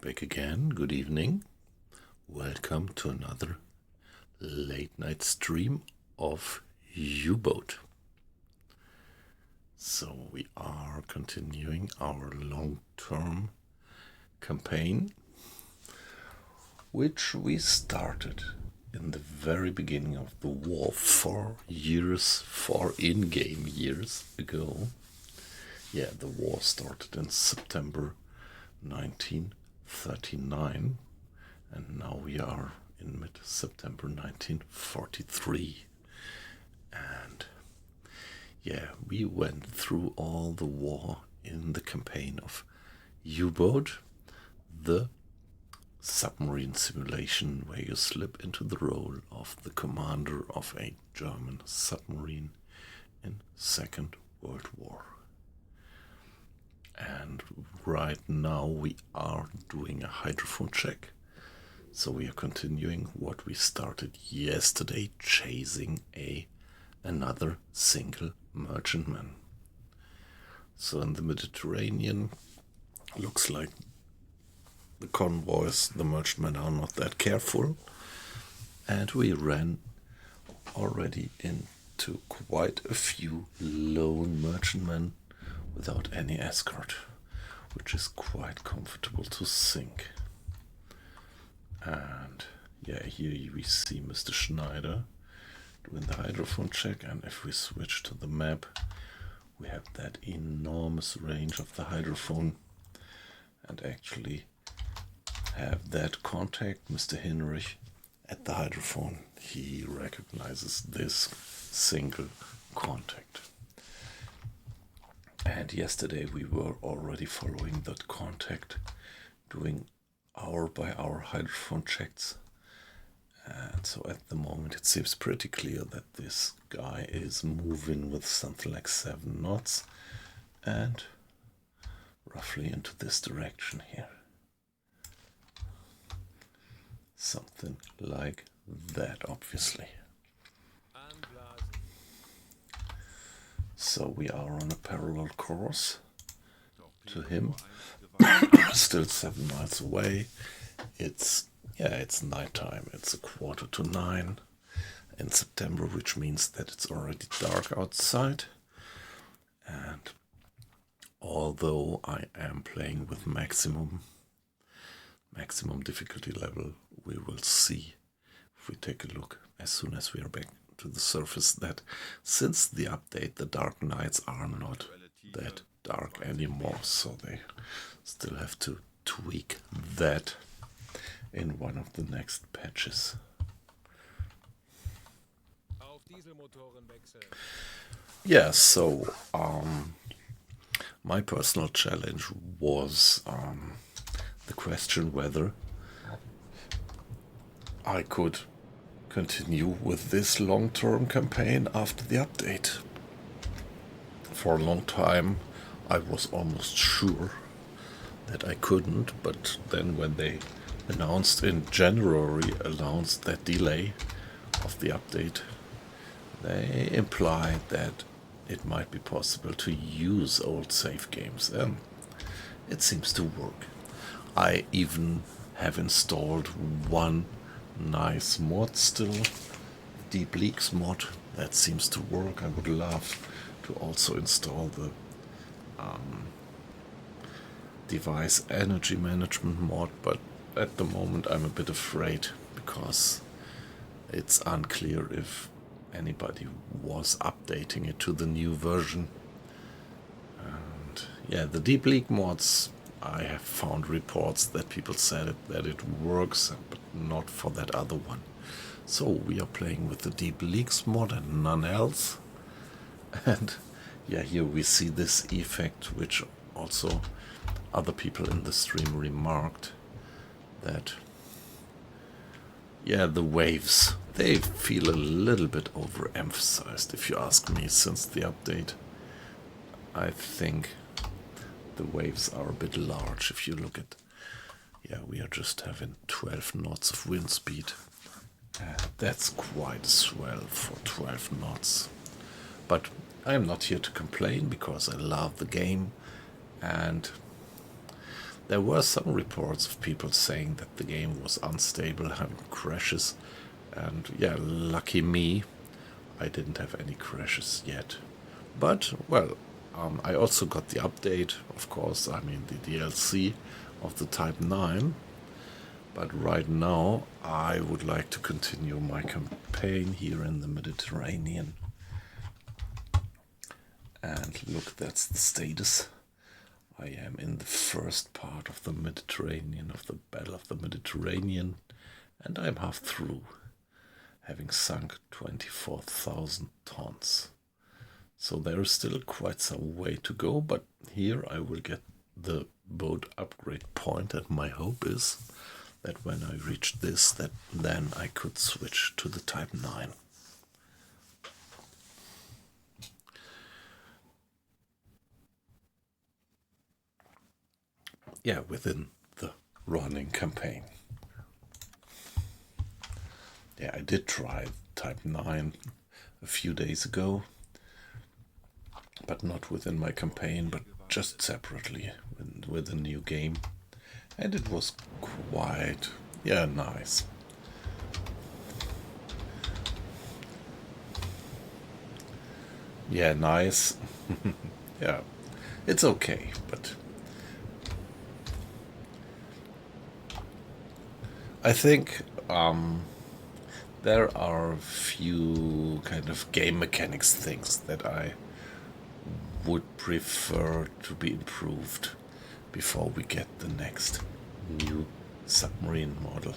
back again. Good evening. Welcome to another late night stream of UBOAT. So we are continuing our long-term campaign, which we started in the very beginning of the war 4 in-game years ago. Yeah, the war started in September 1939, and now we are in mid-September 1943. And yeah, we went through all the war in the campaign of U-Boat, the submarine simulation where you slip into the role of the commander of a German submarine in Second World War. And right now we are doing a hydrophone check. So we are continuing what we started yesterday, chasing another single merchantman. So in the Mediterranean, looks like the convoys, the merchantmen are not that careful. And we ran already into quite a few lone merchantmen without any escort, which is quite comfortable to sink. And yeah, here we see Mr. Schneider doing the hydrophone check, and if we switch to the map, we have that enormous range of the hydrophone and actually have that contact, Mr. Hinrich, at the hydrophone. He recognizes this single contact. And yesterday we were already following that contact, doing hour by hour hydrophone checks. And so at the moment it seems pretty clear that this guy is moving with something like 7 knots and roughly into this direction here. Something like that, obviously. So we are on a parallel course to him, still 7 miles away. It's nighttime. It's 8:45 in September, which means that it's already dark outside. And although I am playing with maximum difficulty level, we will see if we take a look as soon as we are back to the surface that since the update, the dark nights are not that dark anymore, so they still have to tweak that in one of the next patches. Yeah, so my personal challenge was the question whether I could continue with this long-term campaign after the update. For a long time I was almost sure that I couldn't, but then when they announced in January that delay of the update, they implied that it might be possible to use old save games, and it seems to work. I even have installed one nice mod still, Deep Leaks mod, that seems to work. I would love to also install the device energy management mod, but at the moment I'm a bit afraid because it's unclear if anybody was updating it to the new version. And yeah, the Deep Leak mods, I have found reports that people said that it works, but not for that other one. So we are playing with the Deep Leaks mod and none else. And yeah, here we see this effect, which also other people in the stream remarked, that yeah, the waves, they feel a little bit overemphasized, if you ask me, since the update. I think the waves are a bit large. If you look at, yeah, we are just having 12 knots of wind speed. That's quite a swell for 12 knots. But I'm not here to complain because I love the game, and There were some reports of people saying that the game was unstable, having crashes, and yeah, lucky me, I didn't have any crashes yet. But, well, I also got the update, of course, I mean the DLC of the Type 9. But right now, I would like to continue my campaign here in the Mediterranean. And look, that's the status. I am in the first part of the Mediterranean, of the Battle of the Mediterranean, and I'm half through, having sunk 24,000 tons. So there is still quite some way to go, but here I will get the boat upgrade point, and my hope is that when I reach this, that then I could switch to the Type 9. Yeah, within the running campaign. Yeah, I did try Type 9 a few days ago, but not within my campaign, but just separately with a new game. And it was quite, yeah, nice. Yeah, nice. Yeah, it's okay, but I think there are a few kind of game mechanics things that I would prefer to be improved before we get the next new submarine model.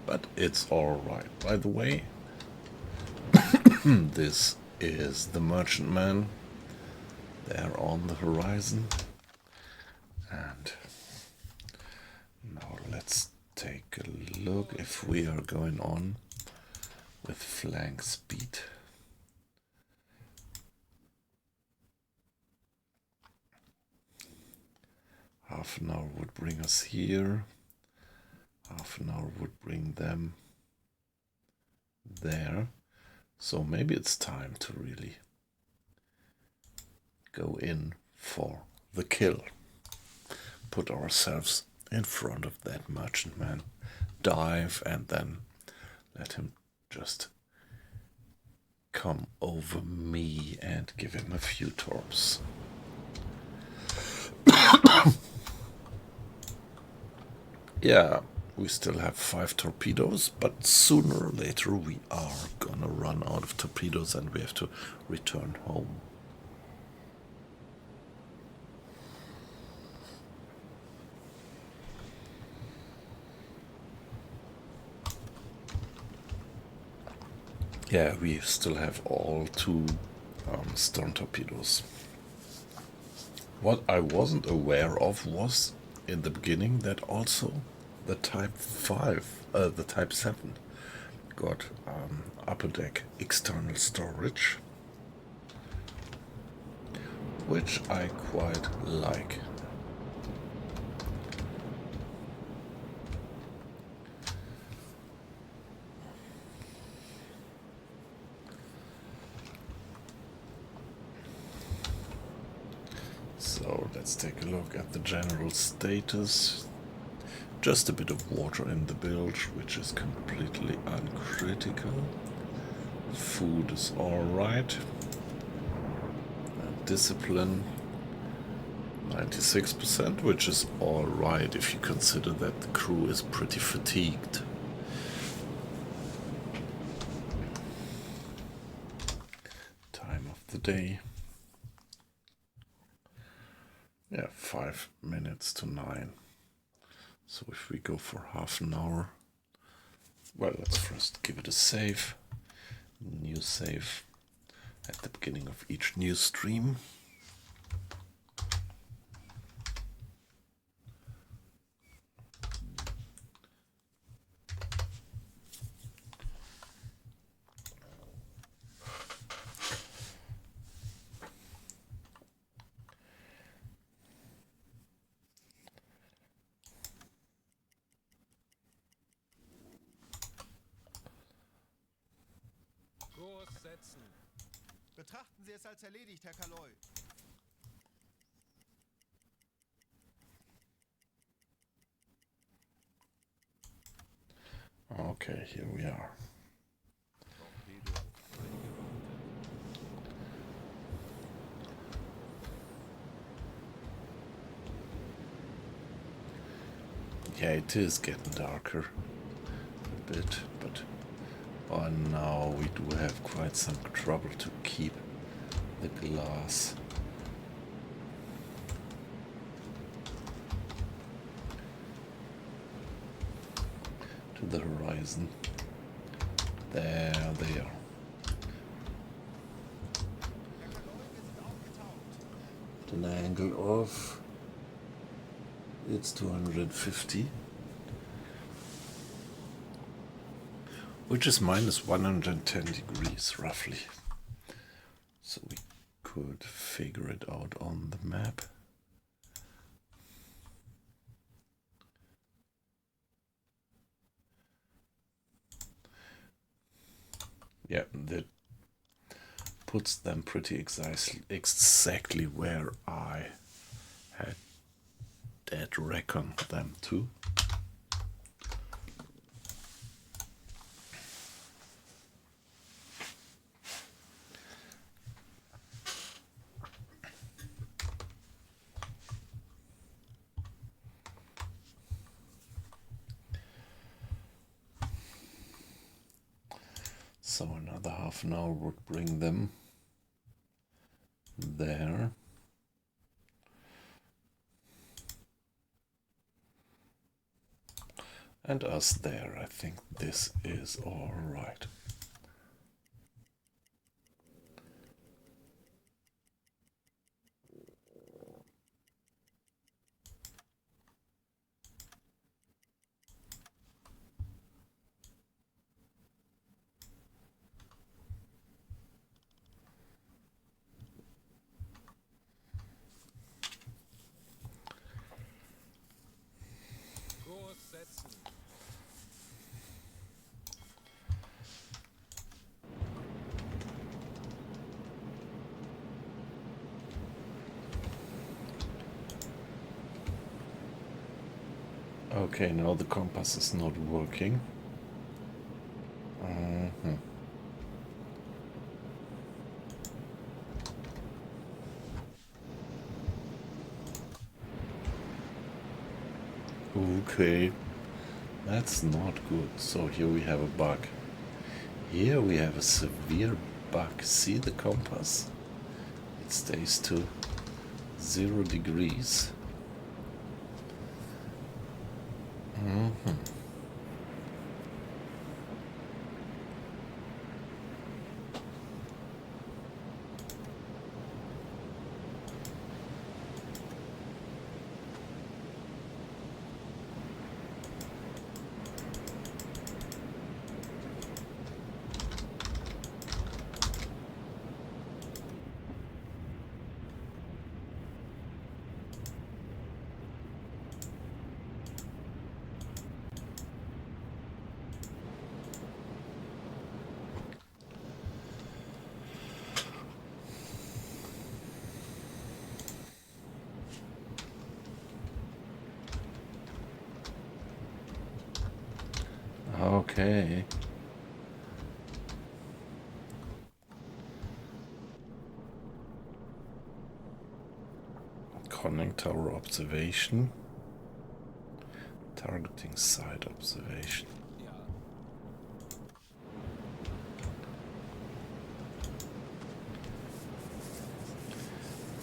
But it's alright. By the way, this is the Merchantman there on the horizon. And now let's take a look if we are going on with flank speed. Half an hour would bring us here. Half an hour would bring them there. So maybe it's time to really go in for the kill. Put ourselves in front of that merchantman, dive, and then let him just come over me and give him a few torps. Yeah, we still have 5 torpedoes, but sooner or later we are gonna run out of torpedoes and we have to return home. Yeah, we still have all 2 stern torpedoes. What I wasn't aware of was in the beginning that also the Type 5, the Type 7 got upper deck external storage, which I quite like. So let's take a look at the general status. Just a bit of water in the bilge, which is completely uncritical. Food is alright. Discipline 96%, which is alright if you consider that the crew is pretty fatigued. Time of the day. Yeah, 5 minutes to 9. So if we go for half an hour, well, let's first give it a save. New save at the beginning of each new stream. Betrachten Sie es als erledigt, Herr Kaloy. Okay, here we are. Yeah, it is getting darker a bit, but by now we do have quite some trouble to keep the glass to the horizon. There they are. At an angle of, it's 250, which is minus 110 degrees roughly. So we could figure it out on the map. Yeah, that puts them pretty exactly where I had reckoned them to. So another half an hour would bring them there. And us there. I think this is all right. Okay, now the compass is not working. Okay, that's not good. So here we have a bug. Here we have a severe bug. See the compass? It stays to 0 degrees. Okay. Conning tower observation. Targeting site observation.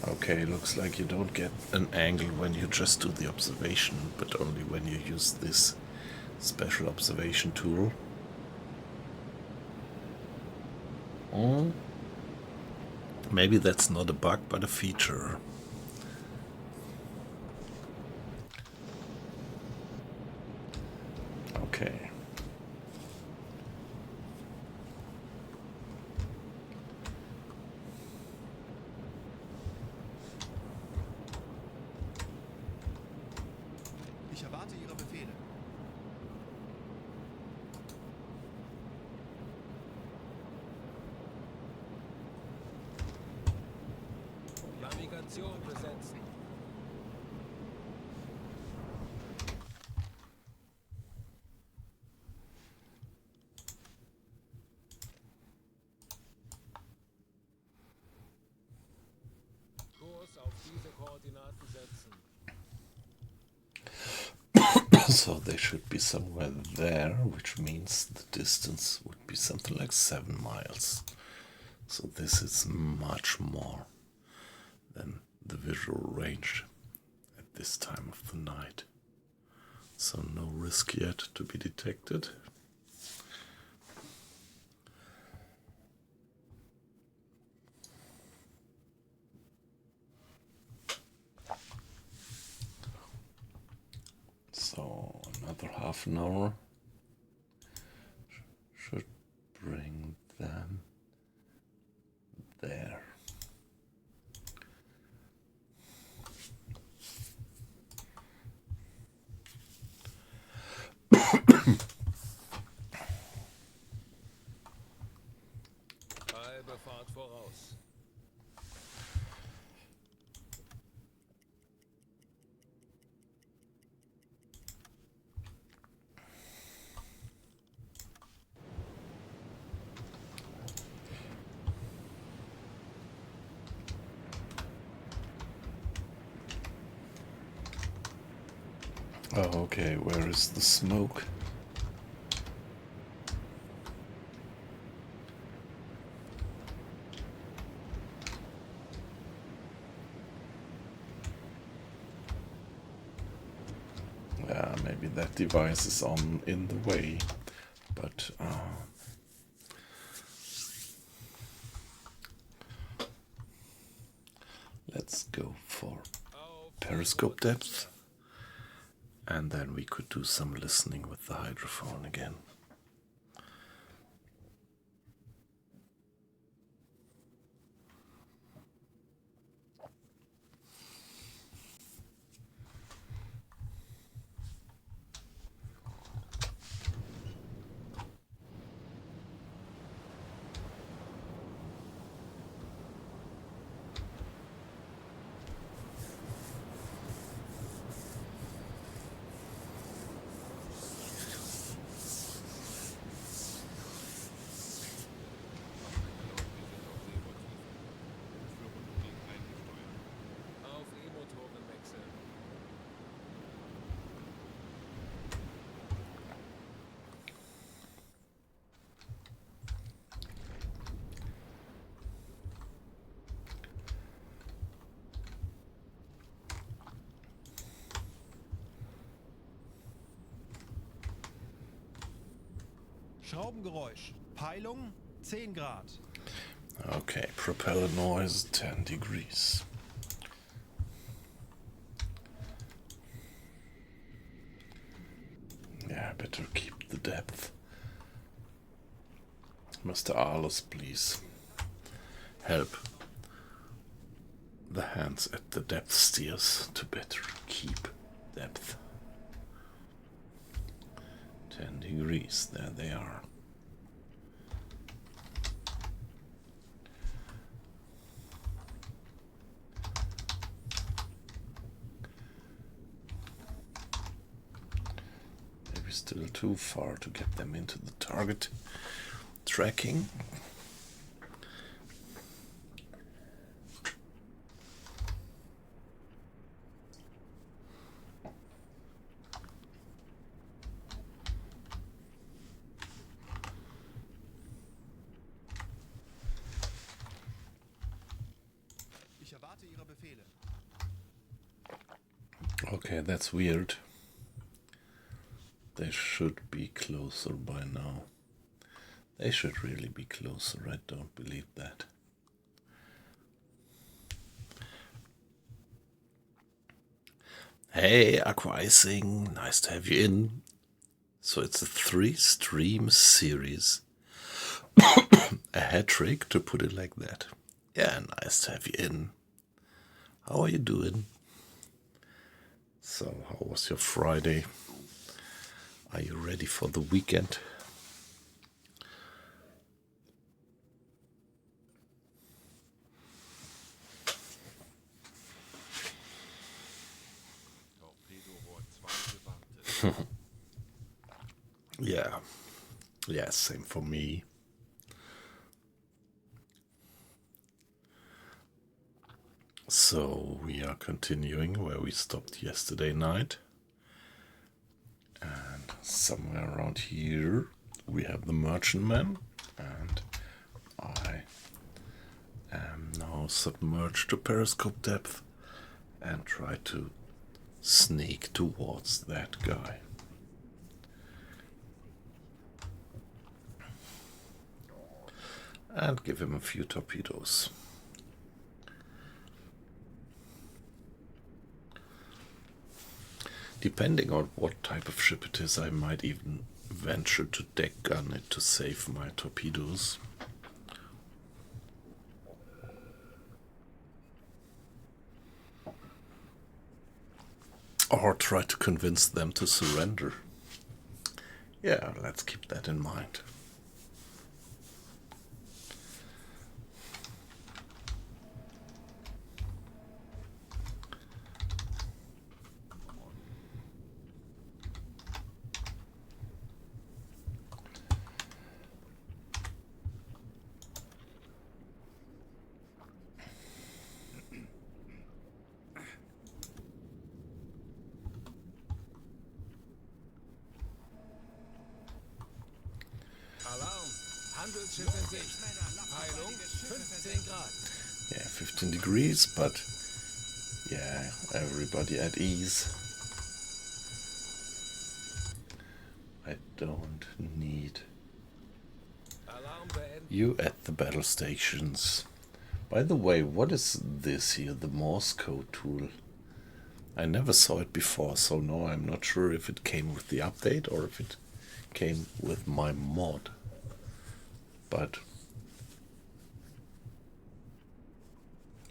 Okay, looks like you don't get an angle when you just do the observation, but only when you use this special observation tool. Maybe that's not a bug, but a feature. Okay. Ich erwarte Ihre Befehle. Navigation besetzen. So they should be somewhere there, which means the distance would be something like 7 miles. So this is much more than the visual range at this time of the night. So no risk yet to be detected. So another half an hour should bring them there. Halbe Fahrt voraus. Oh, okay, where is the smoke? Yeah, maybe that device is on in the way, but let's go for periscope depth, and then we could do some listening with the hydrophone again. Auf E-Motoren wechseln. Schraubengeräusch. Peilung 10 Grad. Okay, propeller noise 10 degrees. Yeah, better keep the depth. Mr. Arlos, please help the hands at the depth steers to better keep depth. 10 degrees, there they are. Maybe still too far to get them into the target tracking. Ich erwarte Ihre Befehle. Okay, that's weird. They should be closer by now. They should really be closer, I don't believe that. Hey, Aquicing, nice to have you in. So it's a 3-stream series. A hat trick, to put it like that. Yeah, nice to have you in. How are you doing? So, how was your Friday? Are you ready for the weekend? Yeah. Yeah, same for me. So we are continuing where we stopped yesterday night. And somewhere around here we have the merchantman, and I am now submerged to periscope depth and try to sneak towards that guy. And give him a few torpedoes. Depending on what type of ship it is, I might even venture to deck gun it to save my torpedoes. Or try to convince them to surrender. Yeah, let's keep that in mind. Alarm. Handelsschiff in Sicht. Peilung 15 Grad. Yeah, 15 degrees, but yeah, everybody at ease. I don't need Alarm beenden. you at the battle stations. By the way, what is this here, the Morse code tool? I never saw it before, so no, I'm not sure if it came with the update or if it came with my mod. But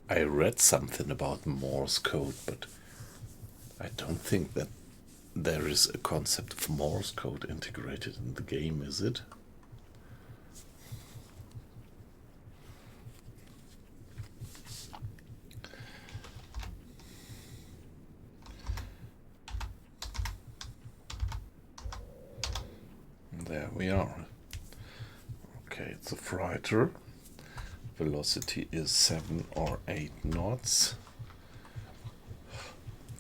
I read something about Morse code, but I don't think that there is a concept of Morse code integrated in the game, is it? There we are. Okay, it's a freighter. Velocity is 7 or 8 knots.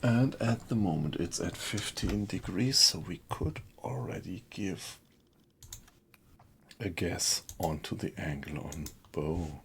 And at the moment it's at 15 degrees, so we could already give a guess onto the angle on bow.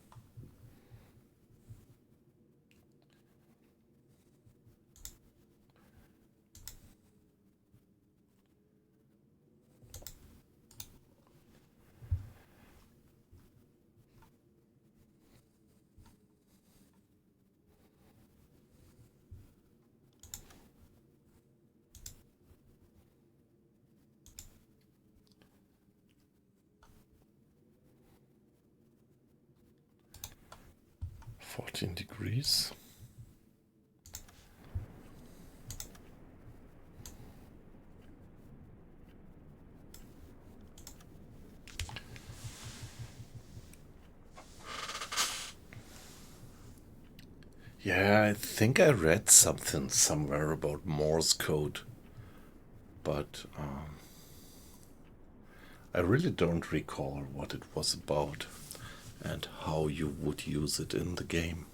Degrees. Yeah, I think I read something somewhere about Morse code, but I really don't recall what it was about and how you would use it in the game.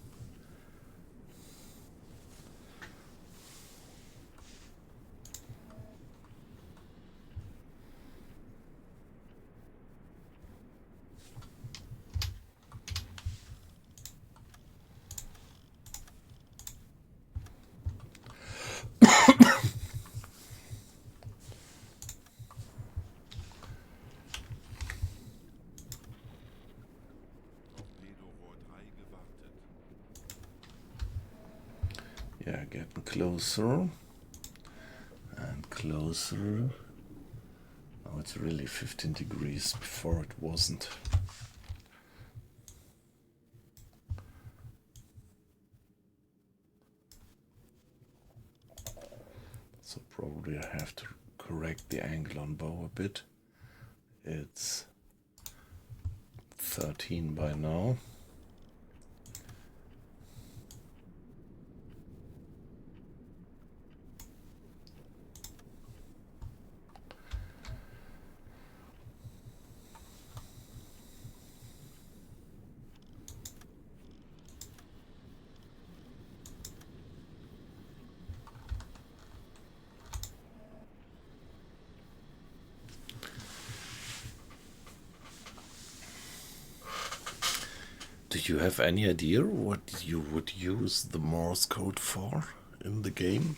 Yeah, getting closer and closer. Now it's really 15 degrees, before it wasn't. So probably I have to correct the angle on bow a bit. It's 13 by now. Do you have any idea what you would use the Morse code for in the game?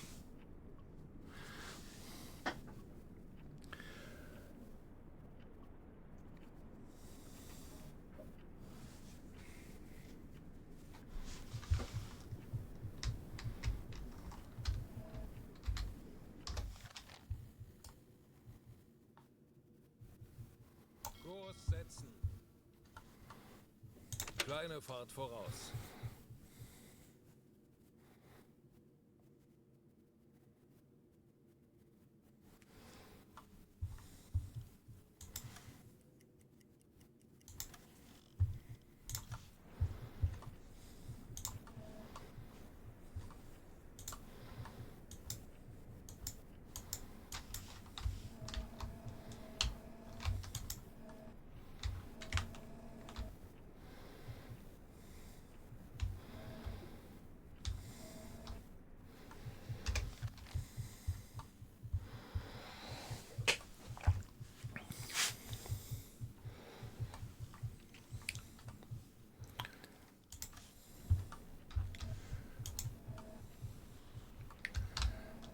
Kurs setzen. Kleine Fahrt voraus.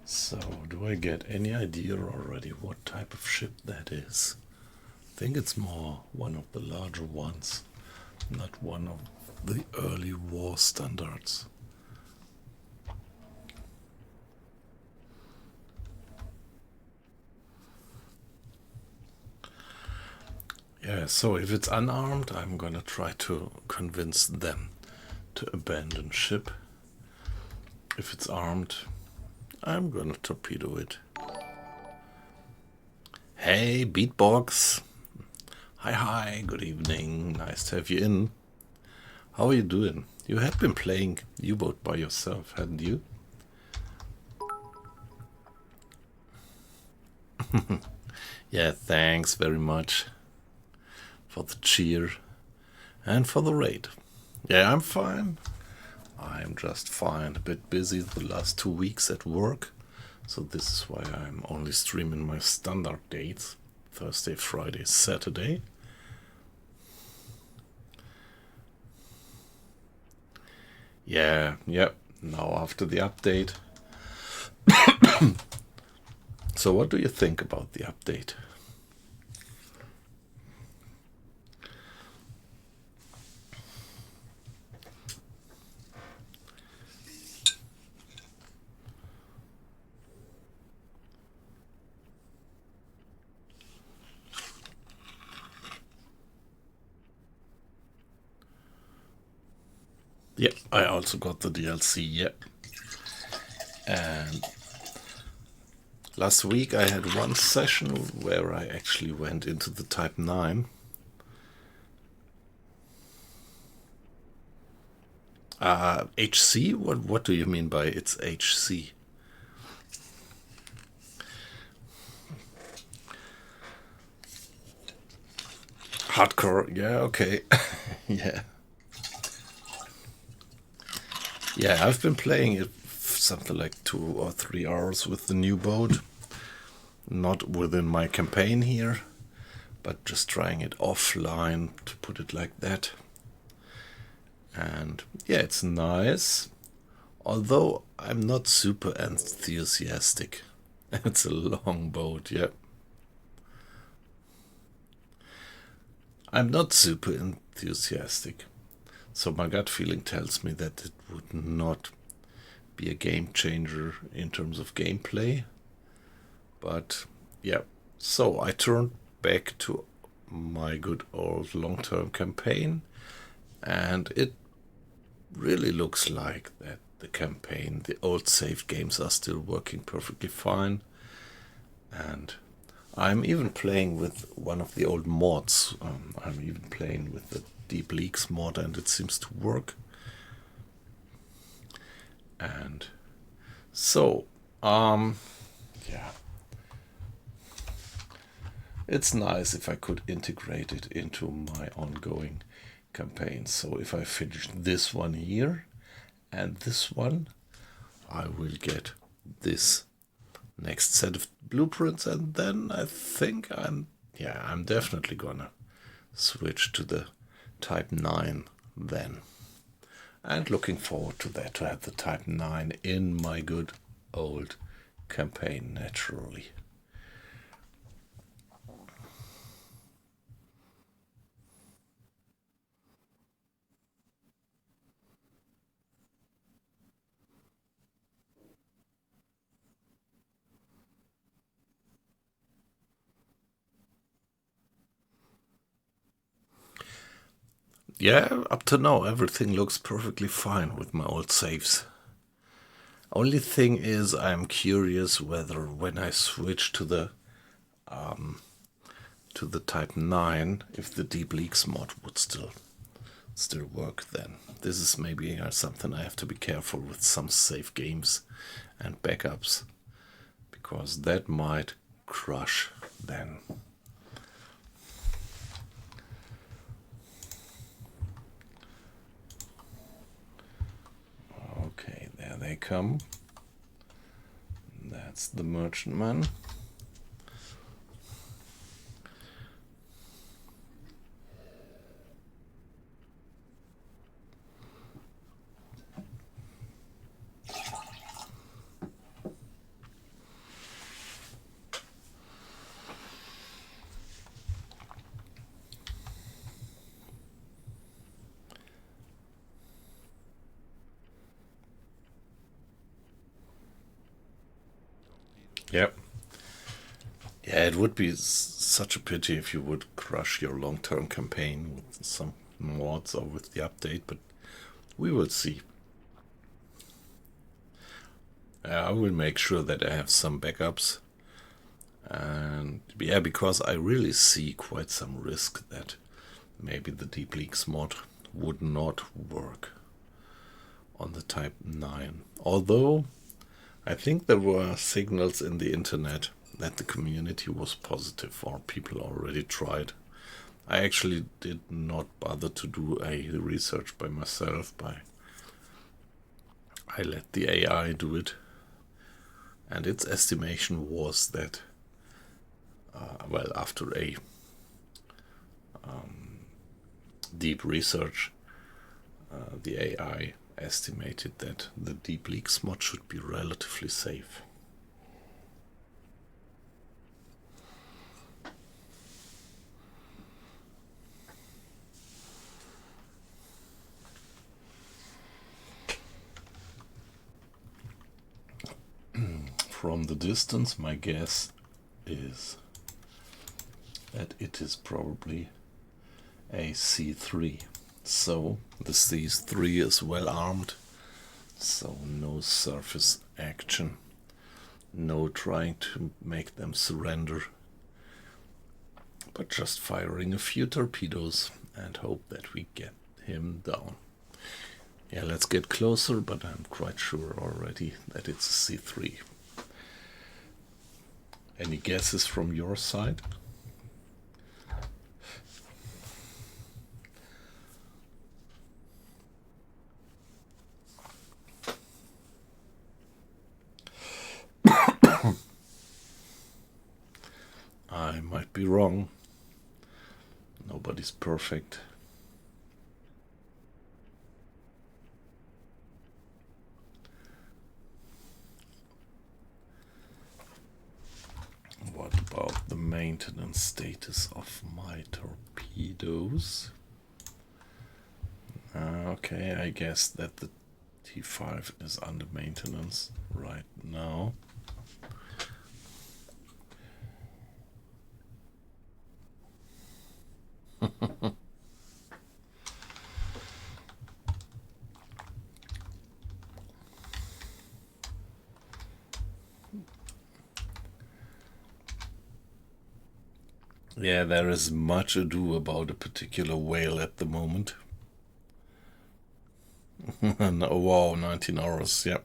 So, do I get any idea already what type of ship that is? I think it's more one of the larger ones, not one of the early war standards. Yeah, so if it's unarmed, I'm gonna try to convince them to abandon ship. If it's armed, I'm gonna torpedo it. Hey, Beatbox! Hi, good evening. Nice to have you in. How are you doing? You had been playing U-Boat by yourself, hadn't you? Yeah, thanks very much for the cheer and for the raid. Yeah, I'm fine. I'm just fine. A bit busy the last 2 weeks at work, so this is why I'm only streaming my standard dates: Thursday, Friday, Saturday. Yeah, now after the update. So what do you think about the update? Yeah, I also got the DLC, yeah. And last week I had one session where I actually went into the Type 9. HC? What do you mean by it's HC? Hardcore, yeah, okay. Yeah. Yeah, I've been playing it something like 2 or 3 hours with the new boat. Not within my campaign here, but just trying it offline, to put it like that. And yeah, it's nice. Although I'm not super enthusiastic. It's a long boat, yeah. I'm not super enthusiastic. So my gut feeling tells me that it would not be a game changer in terms of gameplay. But yeah, so I turned back to my good old long-term campaign, and it really looks like that the campaign, the old saved games, are still working perfectly fine. And I'm even playing with one of the old mods. I'm even playing with the Deep Leaks mod, and it seems to work. And so, yeah, it's nice if I could integrate it into my ongoing campaign. So if I finish this one here and this one, I will get this next set of blueprints, and then I think I'm definitely gonna switch to the Type 9 then. And looking forward to that, to have the Type 9 in my good old campaign, naturally. Yeah, up to now everything looks perfectly fine with my old saves. Only thing is, I'm curious whether when I switch to the Type 9, if the Deep Leaks mod would still work then. This is maybe something I have to be careful with some save games and backups, because that might crush then. Okay, there they come. That's the merchantman. Yep. Yeah, it would be such a pity if you would crush your long-term campaign with some mods or with the update, but we will see. I will make sure that I have some backups. And yeah, because I really see quite some risk that maybe the Deep Leaks mod would not work on the Type 9. Although I think there were signals in the internet that the community was positive, or people already tried. I actually did not bother to do a research by myself. I let the AI do it, and its estimation was that, well, after a deep research, the AI estimated that the Deep Leaks mod should be relatively safe. From the distance, my guess is that it is probably a C3. So the C3 is well armed, so no surface action, no trying to make them surrender, but just firing a few torpedoes and hope that we get him down. Yeah, let's get closer, but I'm quite sure already that it's a C3. Any guesses from your side? I might be wrong. Nobody's perfect. What about the maintenance status of my torpedoes? Okay, I guess that the T5 is under maintenance right now. Yeah, there is much ado about a particular whale at the moment. Oh, wow, 19 hours, yep.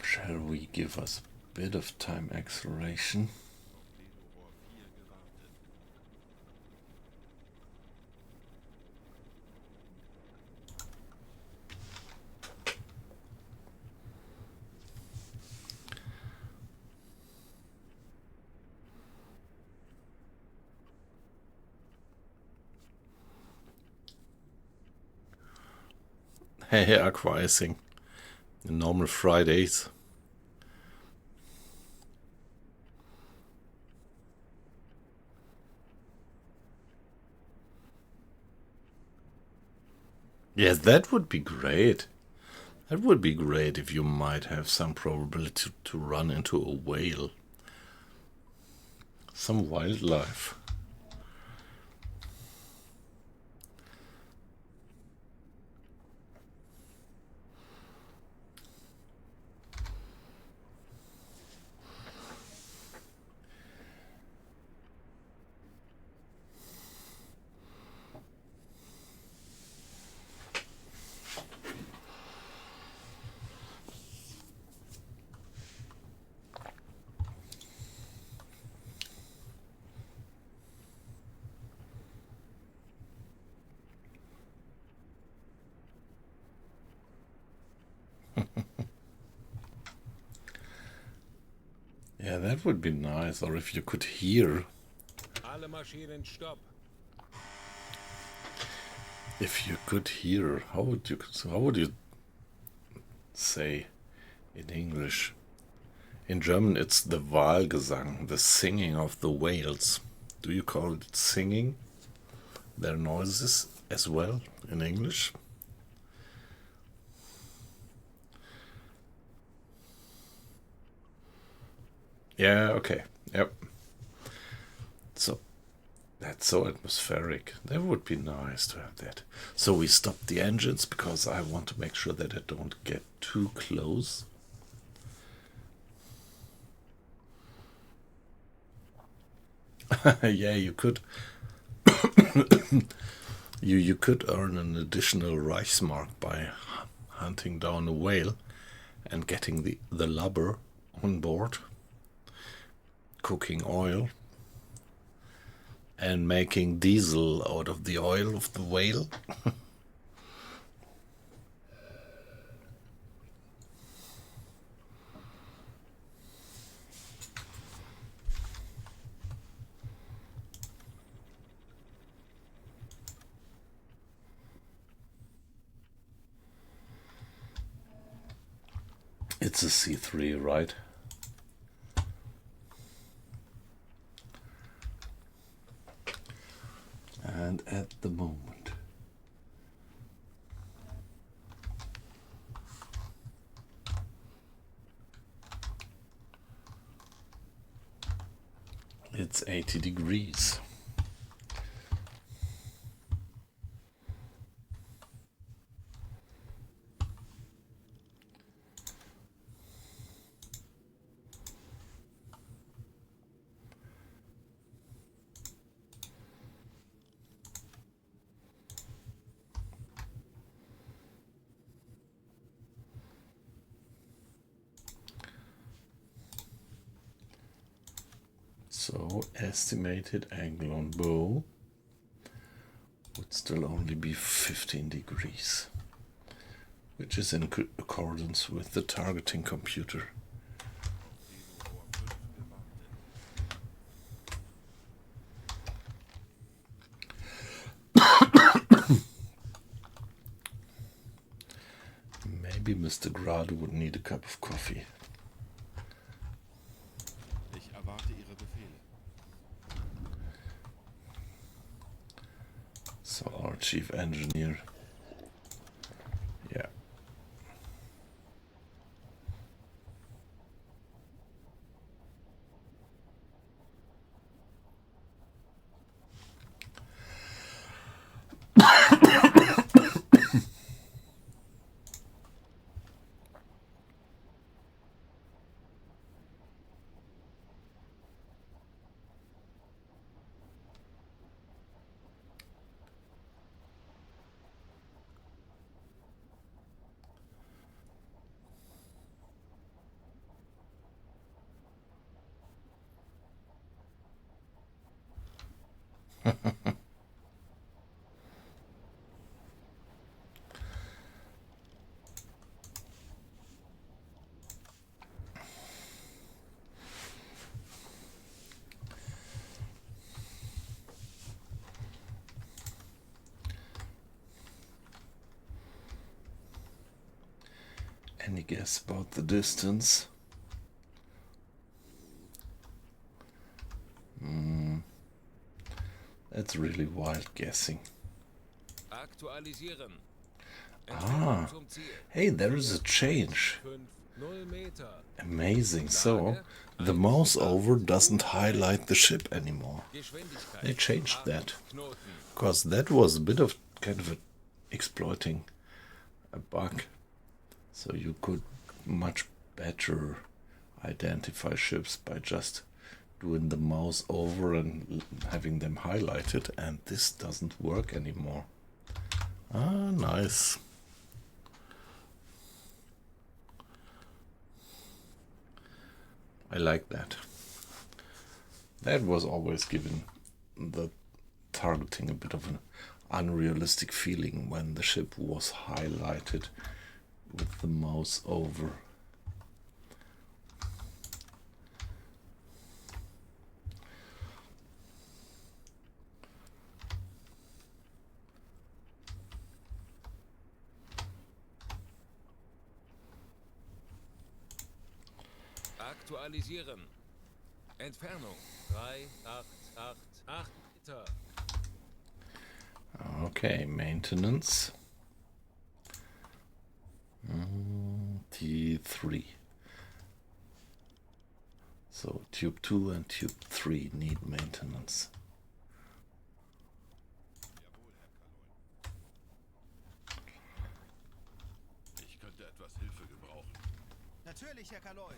Shall we give us a bit of time acceleration? aqua icing. The normal Fridays. Yes, that would be great. That would be great if you might have some probability to run into a whale. Some wildlife. Yeah, that would be nice. Or if you could hear. Alle Maschinen stopp. If you could hear, how would you say in English? In German, it's the Walgesang, the singing of the whales. Do you call it singing? Their noises as well in English? Yeah, okay. Yep. So that's so atmospheric. That would be nice to have that. So we stopped the engines because I want to make sure that I don't get too close. Yeah, you could. You could earn an additional Reichsmark by hunting down a whale and getting the lubber on board, cooking oil, and making diesel out of the oil of the whale. It's a C3, right? And at the moment, it's 80 degrees. So estimated angle on bow would still only be 15 degrees, which is in accordance with the targeting computer. Maybe Mr. Grade would need a cup of coffee. Ich erwarte Ihre Befehle. So our chief engineer. Yeah. Any guess about the distance? That's really wild guessing. Aktualisieren. Ah, Entfernung zum Ziel. hey, there is a change. 5,0 Meter. Amazing. So, the mouse over doesn't highlight the ship anymore. Geschwindigkeit. They changed that. Knoten. Because that was a bit of kind of exploiting a bug. So you could much better identify ships by just doing the mouse over and having them highlighted, and this doesn't work anymore. Ah, nice. I like that. That was always giving the targeting a bit of an unrealistic feeling when the ship was highlighted with the mouse over. Aktualisieren. Entfernung 3,888 Meter. Okay, maintenance. T3. So tube 2 and tube 3 need maintenance. Jawohl, Herr Kaloy. Ich könnte etwas Hilfe gebrauchen. Natürlich, Herr Kaloy.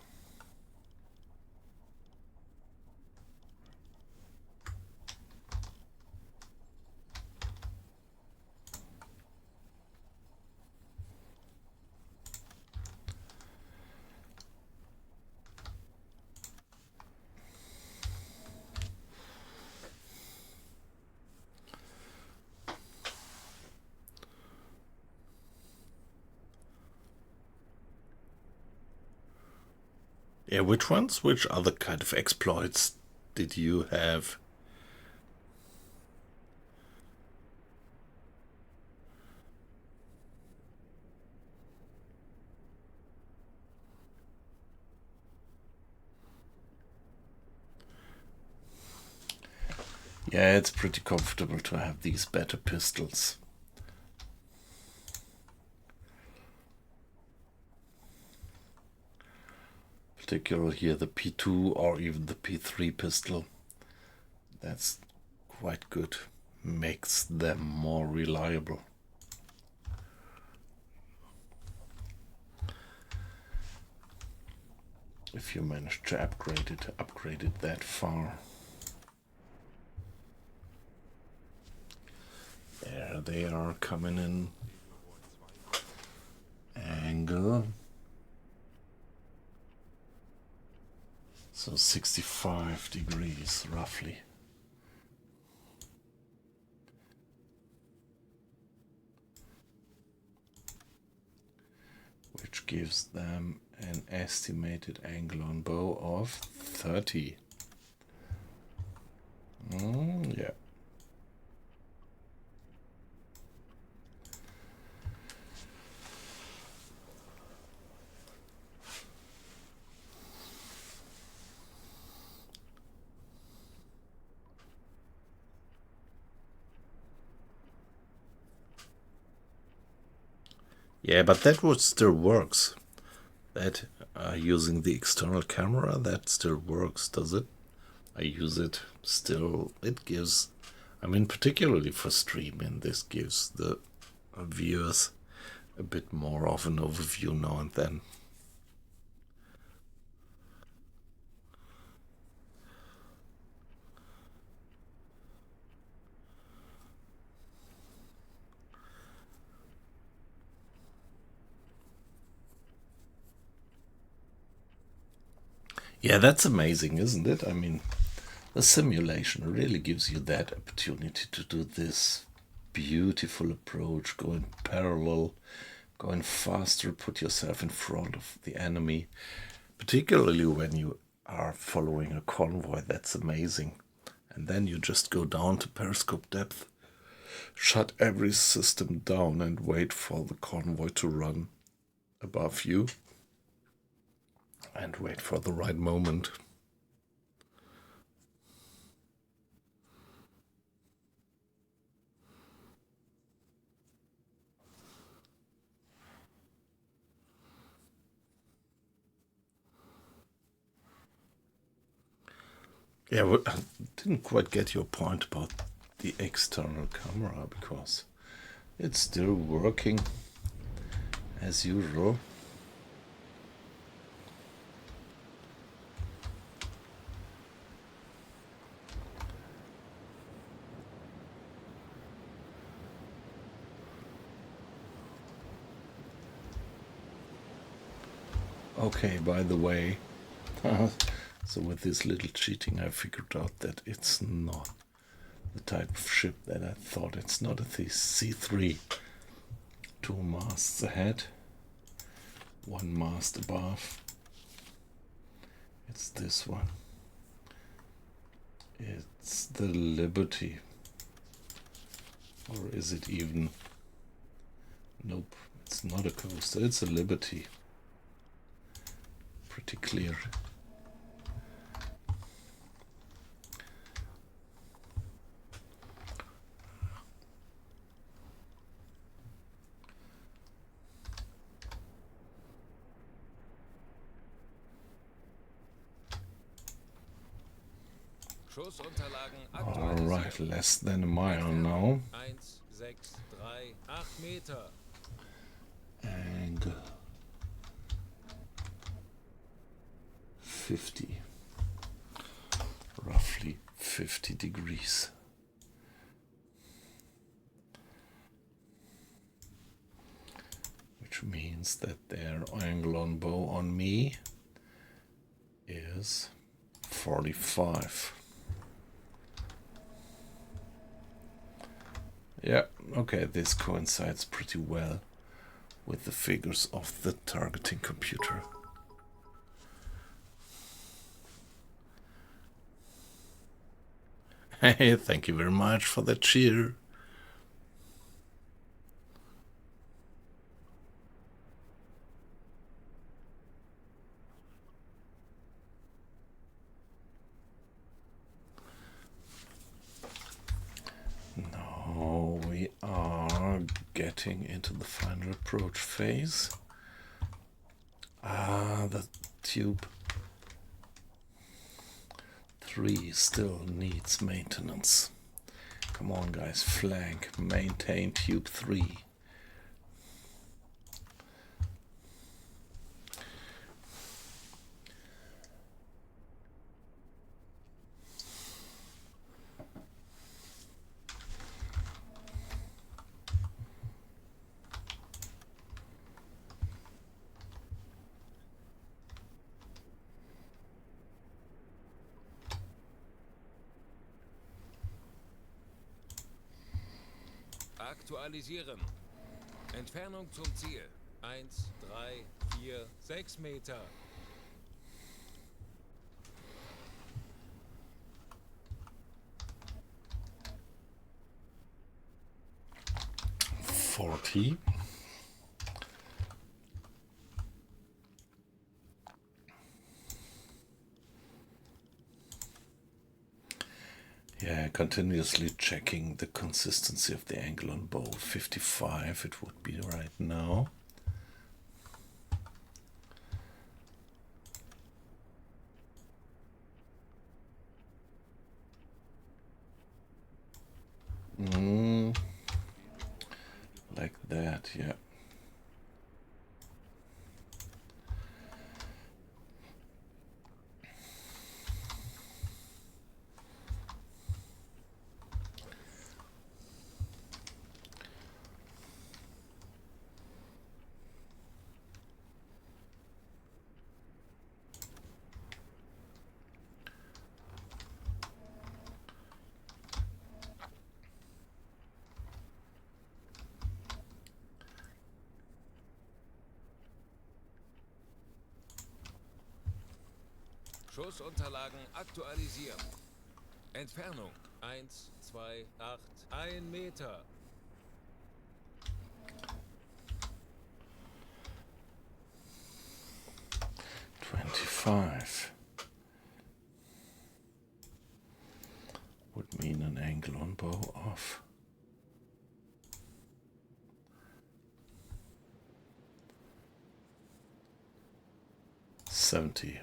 Yeah, which ones? Which other kind of exploits did you have? Yeah, it's pretty comfortable to have these better pistols. Particularly here the P2 or even the P3 pistol. That's quite good. Makes them more reliable. If you manage to upgrade it that far. There they are coming in. Angle. So 65 degrees roughly. Which gives them an estimated angle on bow of 30. Yeah. Yeah, but that would still works. That using the external camera, that still works, does it? I use it still. It gives, I mean, particularly for streaming, this gives the viewers a bit more of an overview now and then. Yeah, that's amazing, isn't it? I mean, the simulation really gives you that opportunity to do this beautiful approach, going parallel, going faster, put yourself in front of the enemy, particularly when you are following a convoy. That's amazing. And then you just go down to periscope depth, shut every system down and wait for the convoy to run above you and wait for the right moment. Yeah, well, I didn't quite get your point about the external camera, because it's still working as usual. Okay, by the way, so with this little cheating I figured out that it's not the type of ship that I thought. It's not a C3. 2 masts ahead, 1 mast above. It's this one. It's the Liberty. Or is it even? Nope, it's not a coaster, it's a Liberty. Pretty clear. Schussunterlagen Alright, aktualisiert. less than a mile now. 1,638 Meter. Angle 50. Roughly 50 degrees. Which means that their angle on bow on me is 45. Yeah, okay, this coincides pretty well with the figures of the targeting computer. Hey, thank you very much for the cheer. Now we are getting into the final approach phase. The tube 3 still needs maintenance. Come on guys, flank, maintain tube 3. Aktualisieren. Entfernung zum Ziel. 1, 3, 4, 6 Meter. .40. Yeah, continuously checking the consistency of the angle on bow. 55 it would be right now. Like that, yeah. Schussunterlagen aktualisieren. Entfernung 1, 2, 8, 1 Meter. 75 would mean an angle on bow of 70.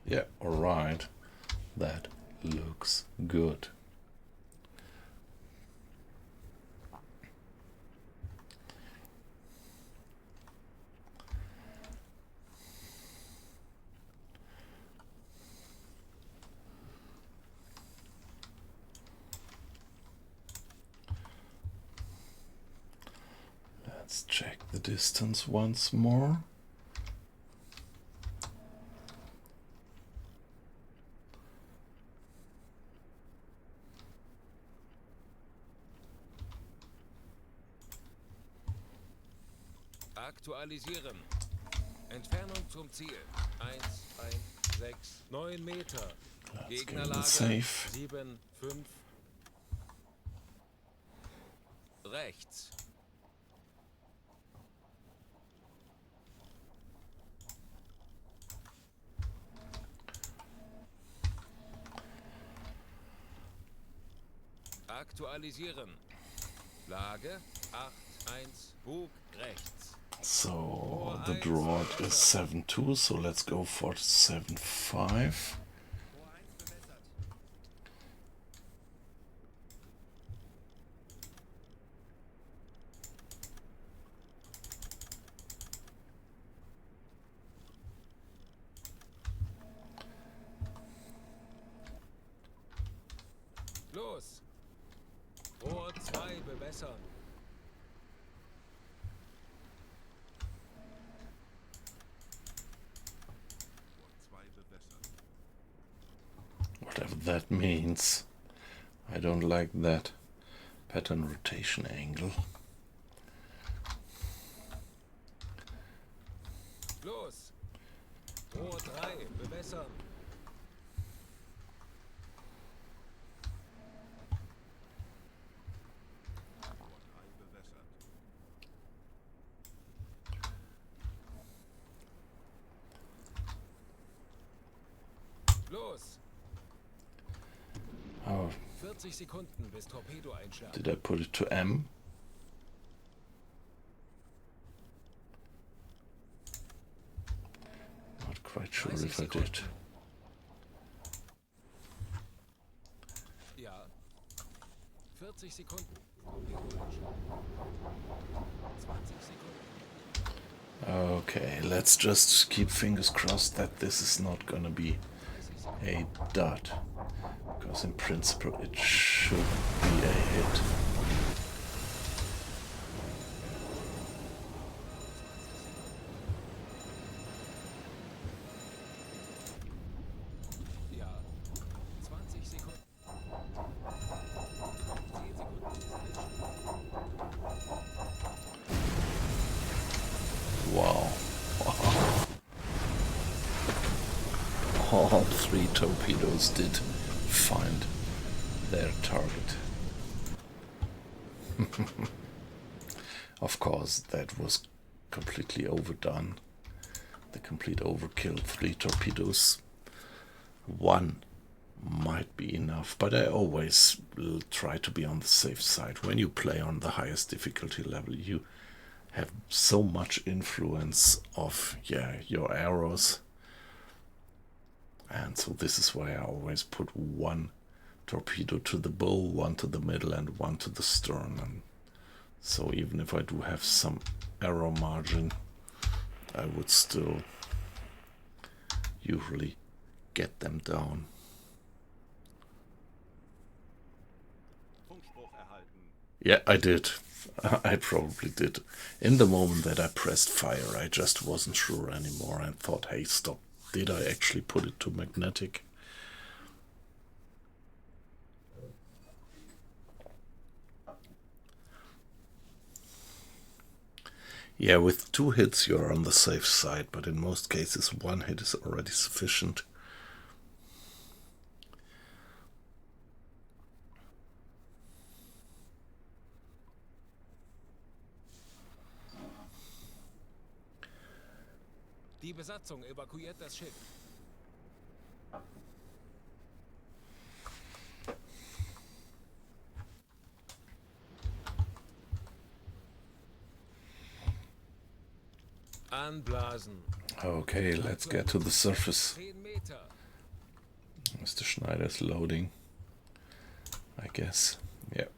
Yeah, alright. That looks good. Let's check the distance once more. Aktualisieren. Entfernung zum Ziel. 1,169 Meter. Let's go Gegnerlage safe. 7, 5. Rechts. Aktualisieren. Lage 8,1. Bug rechts. So the draw is 7-2, so let's go for 7-5. Los. Rohr 2 bewässern. Whatever that means. I don't like that pattern rotation angle. Los. Rohr 3 bewässern. Los. Oh, 40 Sekunden bis Torpedo einschlagen. did I put it to M? Not quite sure 30 if I Sekunden. did. Ja. 40 Sekunden. Torpedo einschlagen. 20 Sekunden. Okay, let's just keep fingers crossed that this is not gonna be 30 Sekunden. a dot. Because in principle it should be a hit. Ja. 20 Sekunden. 10 Sekunden bis Einschlag. Wow. All 3 torpedoes did find their target. Of course, that was completely overdone. The complete overkill. 3 torpedoes. 1 might be enough, but I always try to be on the safe side. When you play on the highest difficulty level, you have so much influence of your arrows, and so this is why I always put 1 torpedo to the bow, 1 to the middle, and 1 to the stern. And so even if I do have some arrow margin, I would still usually get them down. Yeah, I did. I probably did. In the moment that I pressed fire, I just wasn't sure anymore and thought, hey, stop. Did I actually put it to magnetic? Yeah, with 2 hits you're on the safe side, but in most cases 1 hit is already sufficient. Die Besatzung evakuiert das Schiff. Anblasen. Okay, let's get to the surface. 10 Meter. Mr. Schneider's loading, I guess. Yeah.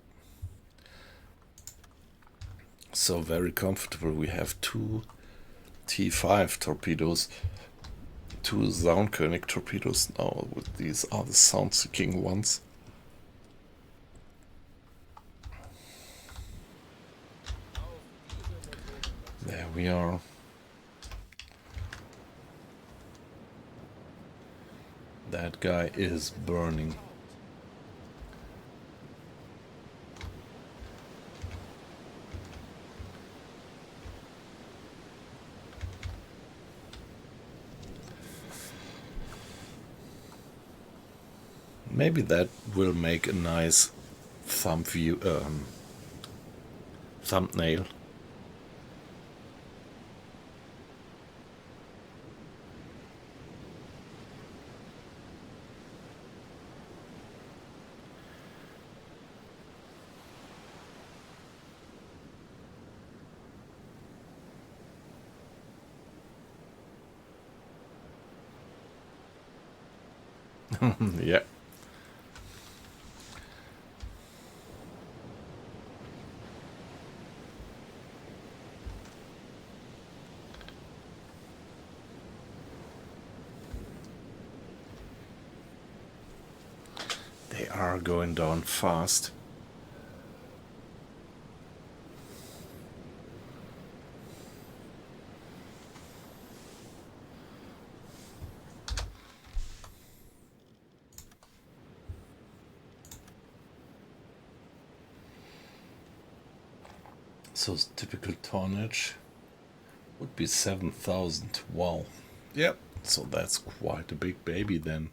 So very comfortable. We have two T5 torpedoes, two Soundkönig torpedoes now. With these are the sound-seeking ones. There we are. That guy is burning. Maybe that will make a nice thumbnail. Yeah. They are going down fast. So typical tonnage would be 7,000. Wow. Yep. So that's quite a big baby then.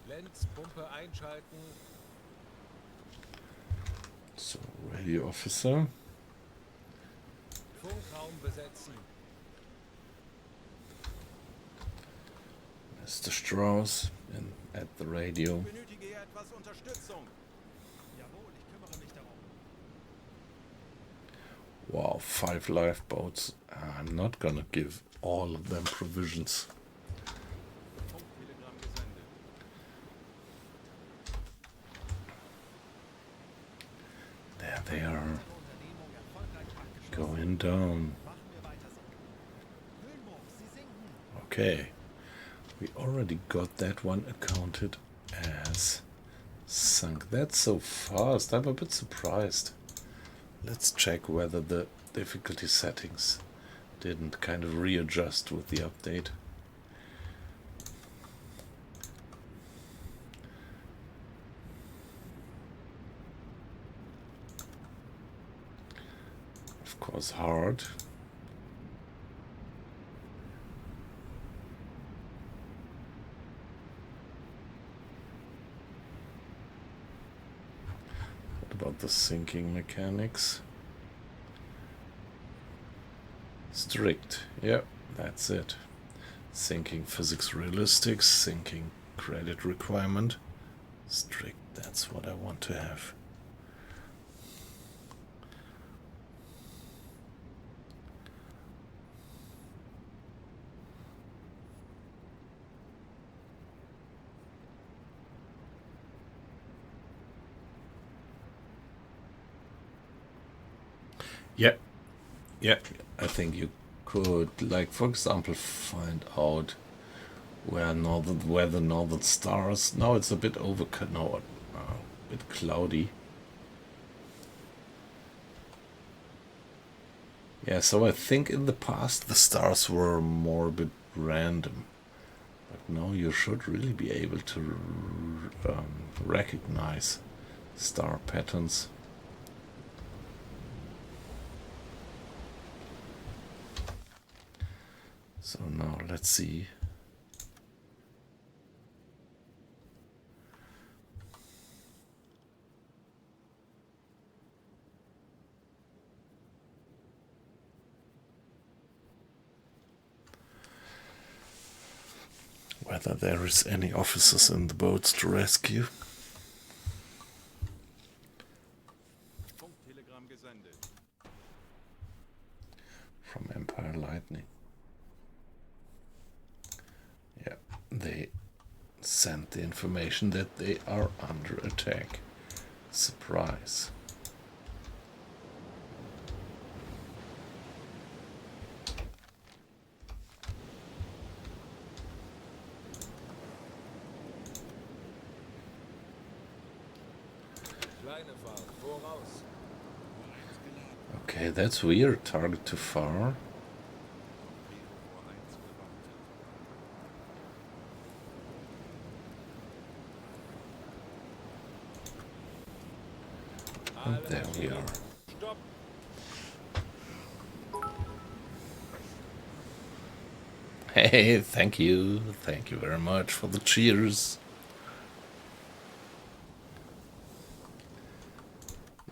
Lenzpumpe einschalten. So radio officer. Funkraum besetzen. Mr. Strauss at the radio. Benötige hier etwas Unterstützung. Jawohl, ich kümmere mich darum. Wow, 5 lifeboats. I'm not gonna give all of them provisions. Funktelegramm gesendet. There they are, Unternehmung erfolgreich abgeschlossen. going down. Machen wir weiter so. Höhenbruch, Sie sinken. Okay, we already got that one accounted as sunk. That's so fast. I'm a bit surprised. Let's check whether the difficulty settings didn't kind of readjust with the update. Of course, hard. What about the sinking mechanics? Strict. Yep, that's it. Sinking physics realistic, sinking credit requirement. Strict, that's what I want to have. Yeah, yeah, I think you could, like, for example, find out where the northern stars. Now it's a bit a bit cloudy. Yeah, so I think in the past the stars were more a bit random, but now you should really be able to recognize star patterns. So now let's see. whether there is any officers in the boats to rescue. Funktelegramm gesendet. From Empire Lightning. Yeah, they sent the information that they are under attack. Surprise. Kleine Fahrt, voraus. Okay, that's weird. Target too far. And there we are. Stopp. Hey, thank you. Thank you very much for the cheers.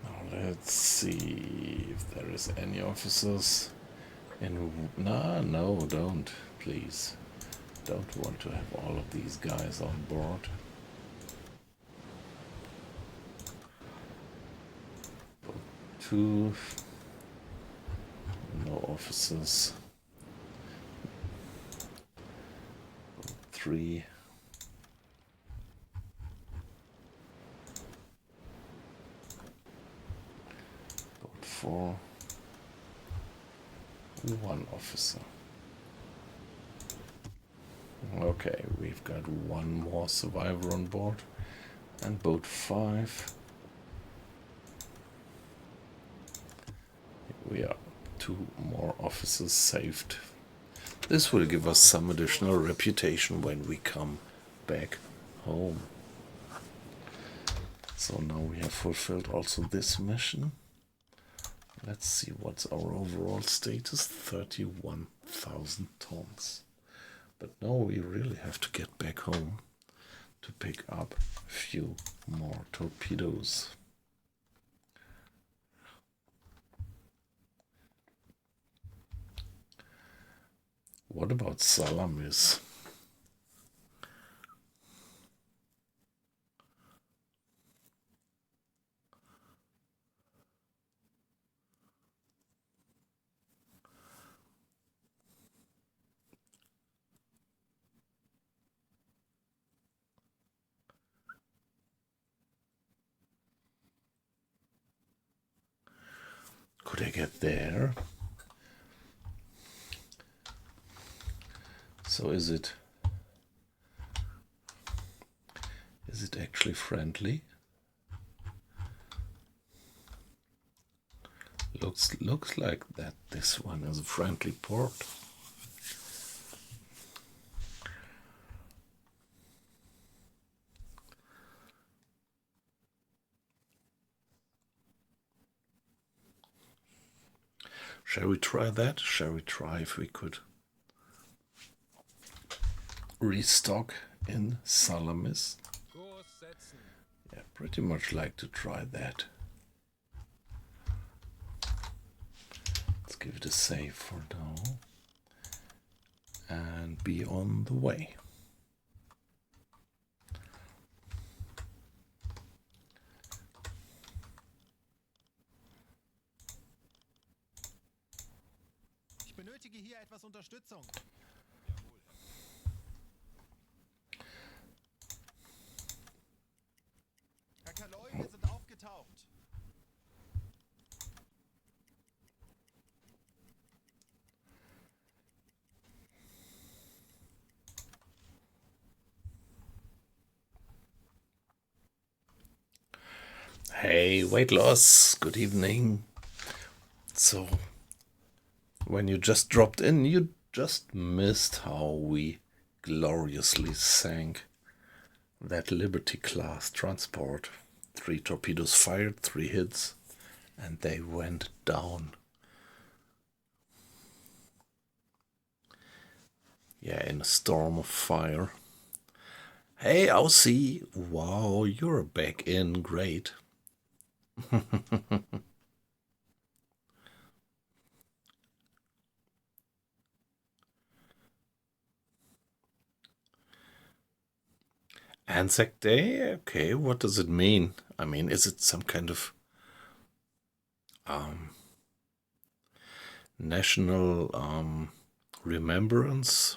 Now let's see if there is any officers in... No, don't. Please. Don't want to have all of these guys on board. Two. No officers. Three. Four. One officer. Okay, we've got one more survivor on board. And boat 5. We are 2 more officers saved. This will give us some additional reputation when we come back home. So now we have fulfilled also this mission. Let's see what's our overall status. 31,000 tons. But now we really have to get back home to pick up a few more torpedoes. What about Salamis? Could I get there? So is it actually friendly? Looks like that this one is a friendly port. Shall we try that? Shall we try if we could restock in Salamis? Kurs setzen. Yeah, pretty much like to try that. Let's give it a save for now. And be on the way. Ich benötige hier etwas Unterstützung. Herr Kaloi, wir sind aufgetaucht. Hey, weight loss, good evening. So, when you just dropped in, you just missed how we gloriously sank that Liberty class transport. 3 torpedoes fired, 3 hits, and they went down. Yeah, in a storm of fire. Hey, Aussie! Wow, you're back in, great. Anzac Day? Okay, what does it mean? I mean, is it some kind of national remembrance?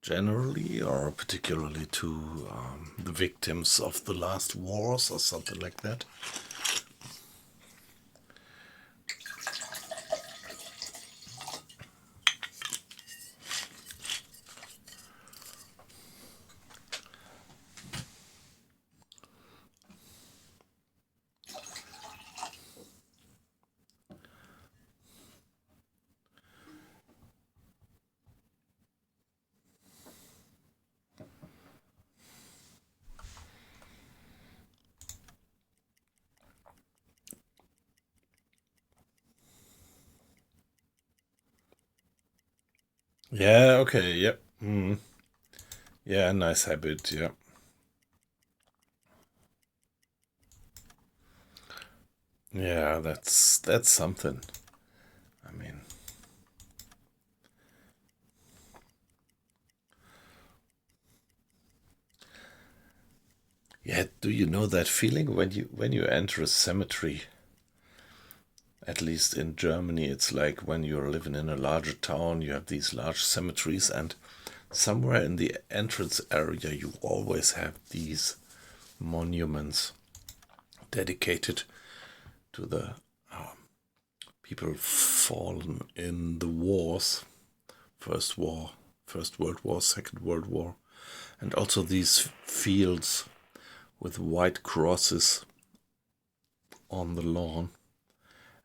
Generally, or particularly to the victims of the last wars or something like that? Yeah, okay, yep. Yeah, nice habit, yeah. Yeah, that's something. I mean, yeah, do you know that feeling when you enter a cemetery? At least in Germany, it's like when you're living in a larger town, you have these large cemeteries, and somewhere in the entrance area, you always have these monuments dedicated to the people fallen in the wars. First war, First World War, Second World War, and also these fields with white crosses on the lawn,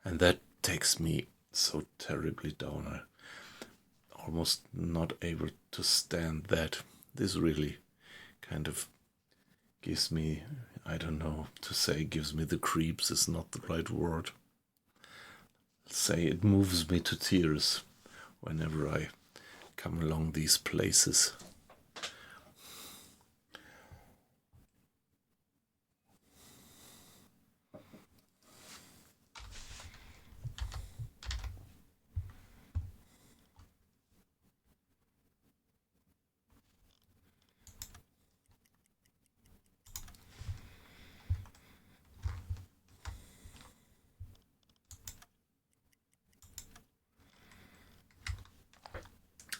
and that takes me so terribly down. I'm almost not able to stand that. This really kind of gives me, I don't know to say, gives me the creeps is not the right word. Say it moves me to tears whenever I come along these places.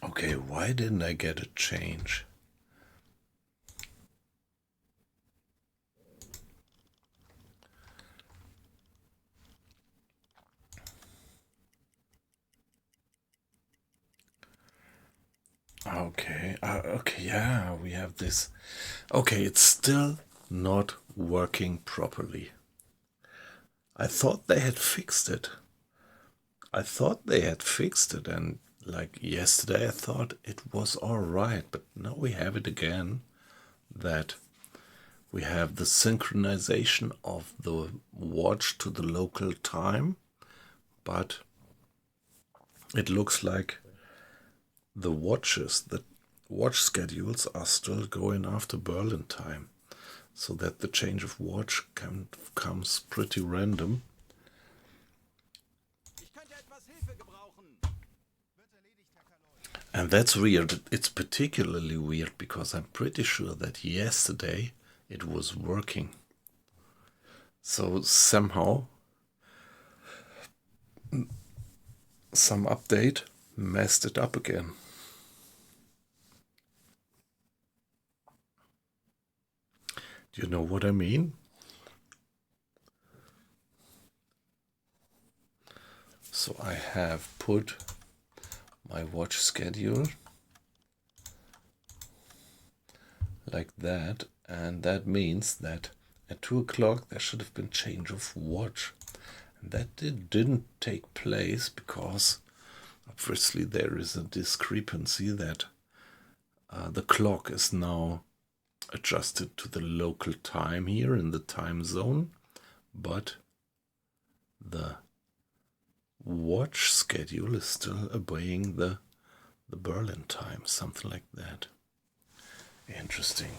Okay, why didn't I get a change? Okay, okay, yeah, we have this. Okay, it's still not working properly. I thought they had fixed it. And like yesterday I thought it was alright, but now we have it again that we have the synchronization of the watch to the local time, but it looks like the watch schedules are still going after Berlin time, so that the change of watch comes pretty random. Ich könnte etwas Hilfe gebrauchen. Wird erledigt, Herr Kaloi. And that's weird. It's particularly weird because I'm pretty sure that yesterday it was working. So somehow some update messed it up again. Do you know what I mean? So I have put my watch schedule like that, and that means that at 2 o'clock there should have been change of watch. And that didn't take place because obviously there is a discrepancy that the clock is now adjusted to the local time here in the time zone, but the watch schedule is still obeying the Berlin time, something like that. Interesting.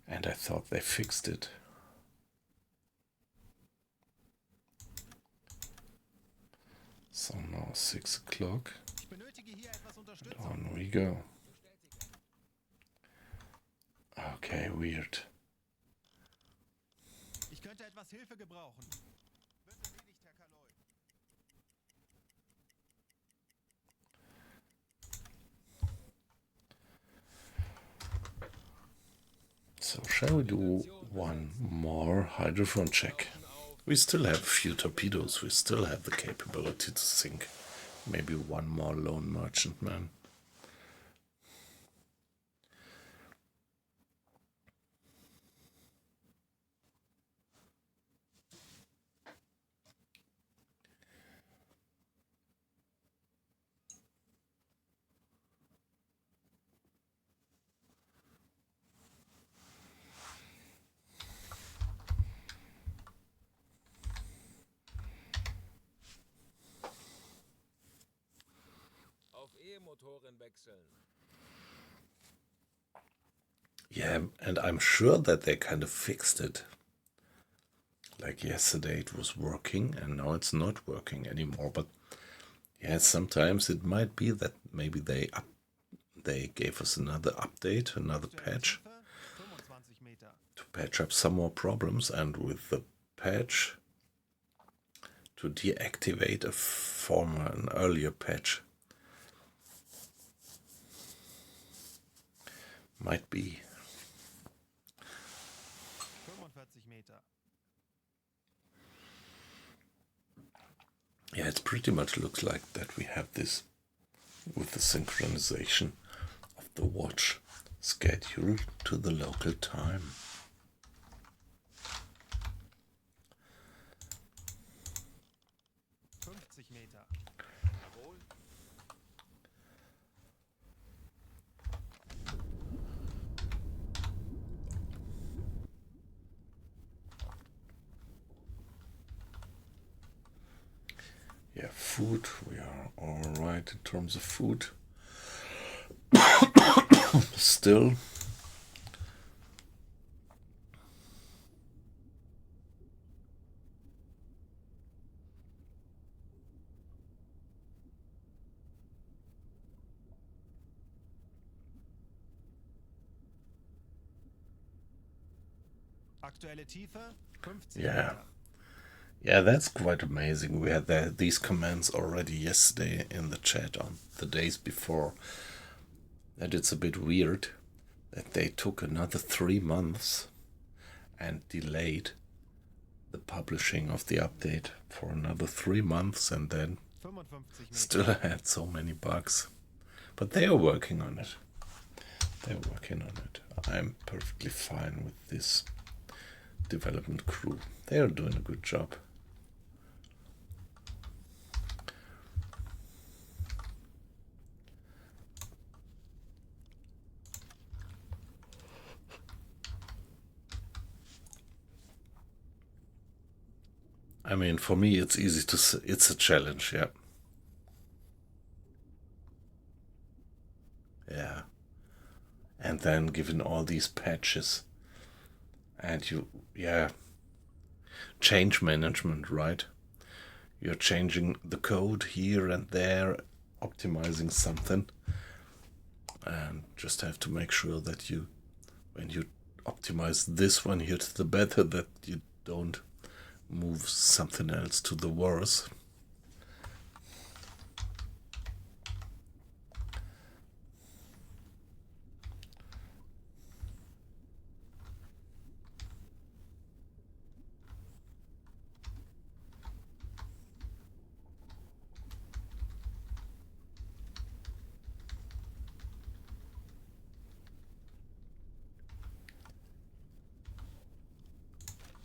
And I thought they fixed it. So now 6 o'clock. Ich benötige hier etwas Unterstützung. Unterstützung. On we go. Okay, weird. Ich könnte etwas Hilfe gebrauchen. Wird erledigt, Herr Kaloi. So shall we do one more hydrophone check? We still have a few torpedoes. We still have the capability to sink maybe one more lone merchantman. Auf E-Motoren wechseln. Yeah, and I'm sure that they kind of fixed it. Like yesterday it was working and now it's not working anymore. But yeah, sometimes it might be that maybe they gave us another update, another patch Hilfe, 25 Meter. to patch up some more problems, and with the patch to deactivate an earlier patch. Might be. 45 Meter. Yeah, it pretty much looks like that we have this with the synchronization of the watch schedule to the local time. Meter. Jawohl. Yeah, food, we are all right in terms of food. Still. Aktuelle Tiefe 50 Yeah. Meter. Yeah, that's quite amazing. We had these commands already yesterday in the chat on the days before. That it's a bit weird that they took another 3 months and delayed the publishing of the update for another 3 months, and then 55 Meter. still had so many bugs. But they are working on it. They're working on it. I'm perfectly fine with this development crew. They are doing a good job. I mean, for me, it's easy to. It's a challenge, yeah. Yeah. And then given all these patches, and change management, right? You're changing the code here and there, optimizing something, and just have to make sure that when you optimize this one here to the better, that you don't move something else to the worse.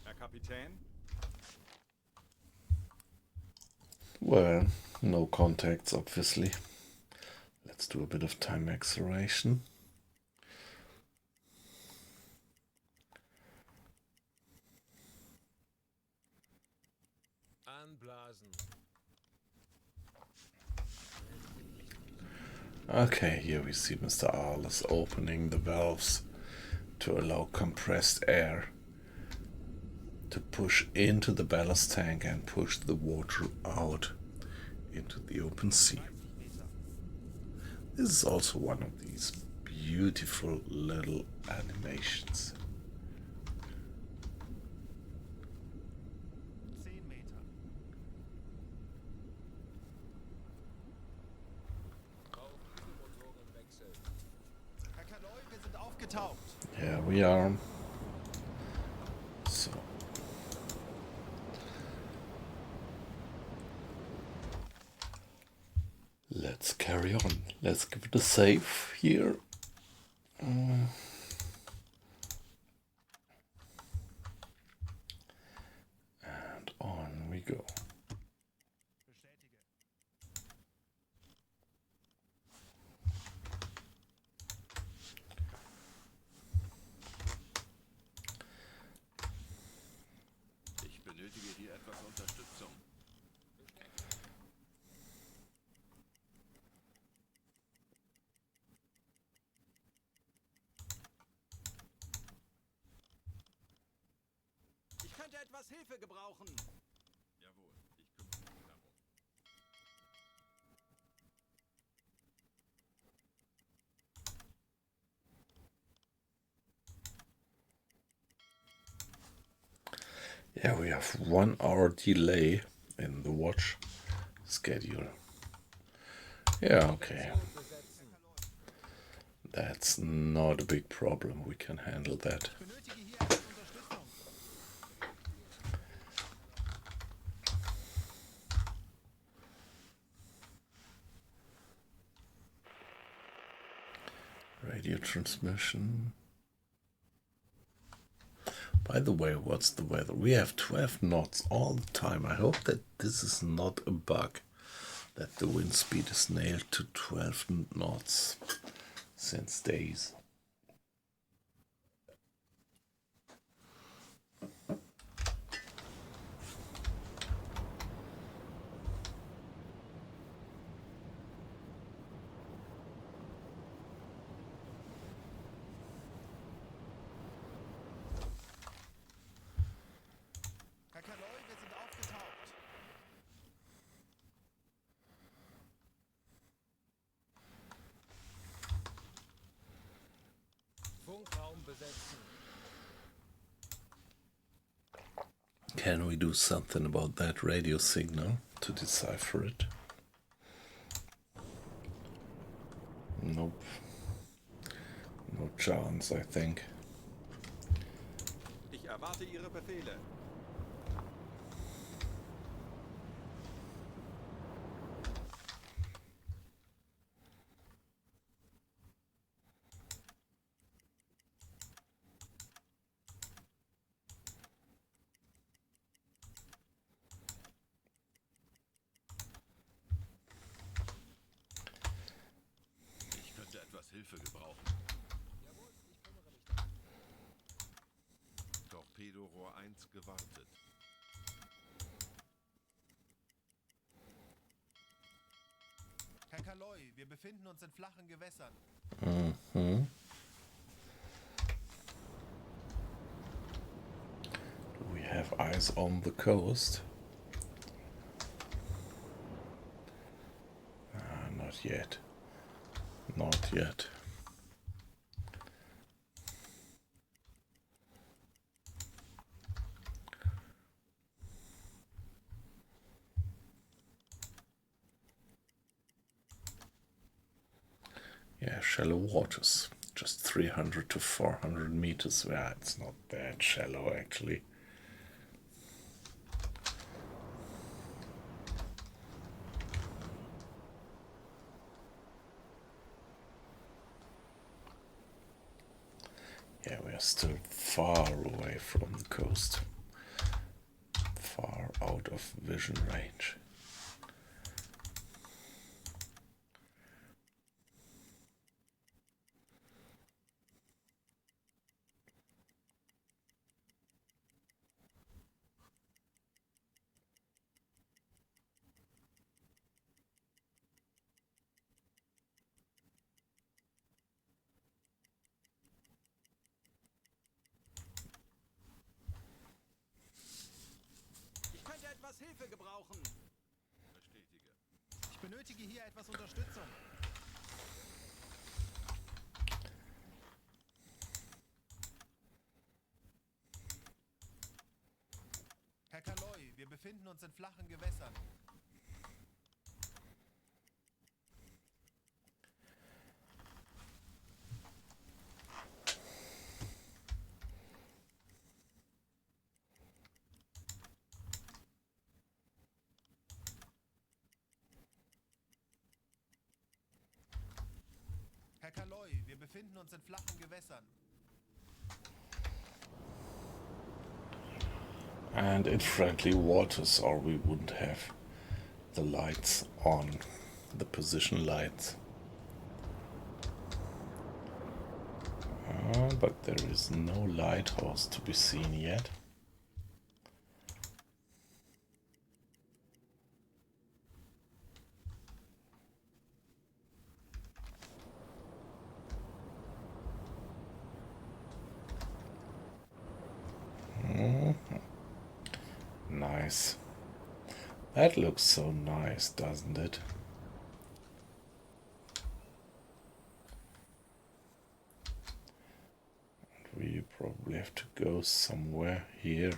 Herr Kapitän? Well, no contacts, obviously. Let's do a bit of time acceleration. Anblasen. Okay, here we see Mr. Arles opening the valves to allow compressed air to push into the ballast tank and push the water out into the open sea. This is also one of these beautiful little animations. 10 Meter. Herr Kaloi, wir sind aufgetaucht. Yeah, we are. So. Let's carry on. Let's give it a save here. And on we go. Bestätige. Ich benötige hier etwas Unterstützung. Ich könnte etwas Hilfe gebrauchen. Jawohl, ich kümmere mich darum. Yeah, we have 1 hour delay in the watch schedule. Yeah, okay. That's not a big problem. We can handle that. Ich benötige hier etwas Unterstützung. Radio transmission. By the way, what's the weather? We have 12 knots all the time. I hope that this is not a bug, that the wind speed is nailed to 12 knots since days. Herr Kaloi, wir sind aufgetaucht. Funkraum besetzen. Can we do something about that radio signal to decipher it? Nope. No chance, I think. Ich erwarte Ihre Befehle. Ich könnte etwas Hilfe gebrauchen. Jawohl, ich kümmere mich darum. Torpedorohr 1 gewartet. Herr Kaloi, wir befinden uns in flachen Gewässern. Mm-hmm. Do we have eyes on the coast? Not yet. Not yet. Yeah, shallow waters. Just 300 to 400 meters. Yeah, it's not that shallow actually. Yeah, we are still far away from the coast. Far out of vision range. Ich könnte etwas Hilfe gebrauchen. Bestätige. Ich benötige hier etwas Unterstützung. befinden uns in flachen Gewässern. Herr Kaloi, wir befinden uns in flachen Gewässern. And in friendly waters, or we wouldn't have the lights on, the position lights. But there is no lighthouse to be seen yet. Nice. That looks so nice, doesn't it? And we probably have to go somewhere here.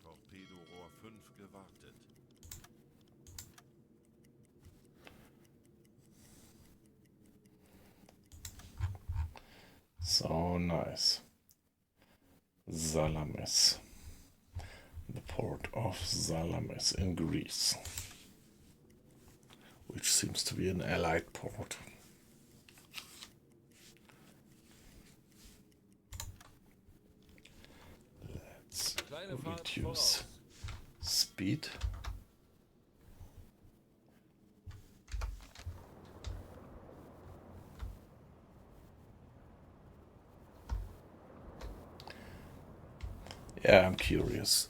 Torpedorohr 5 gewartet. So nice. Salamis. The port of Salamis in Greece. Which seems to be an allied port. Let's reduce speed. Yeah, I'm curious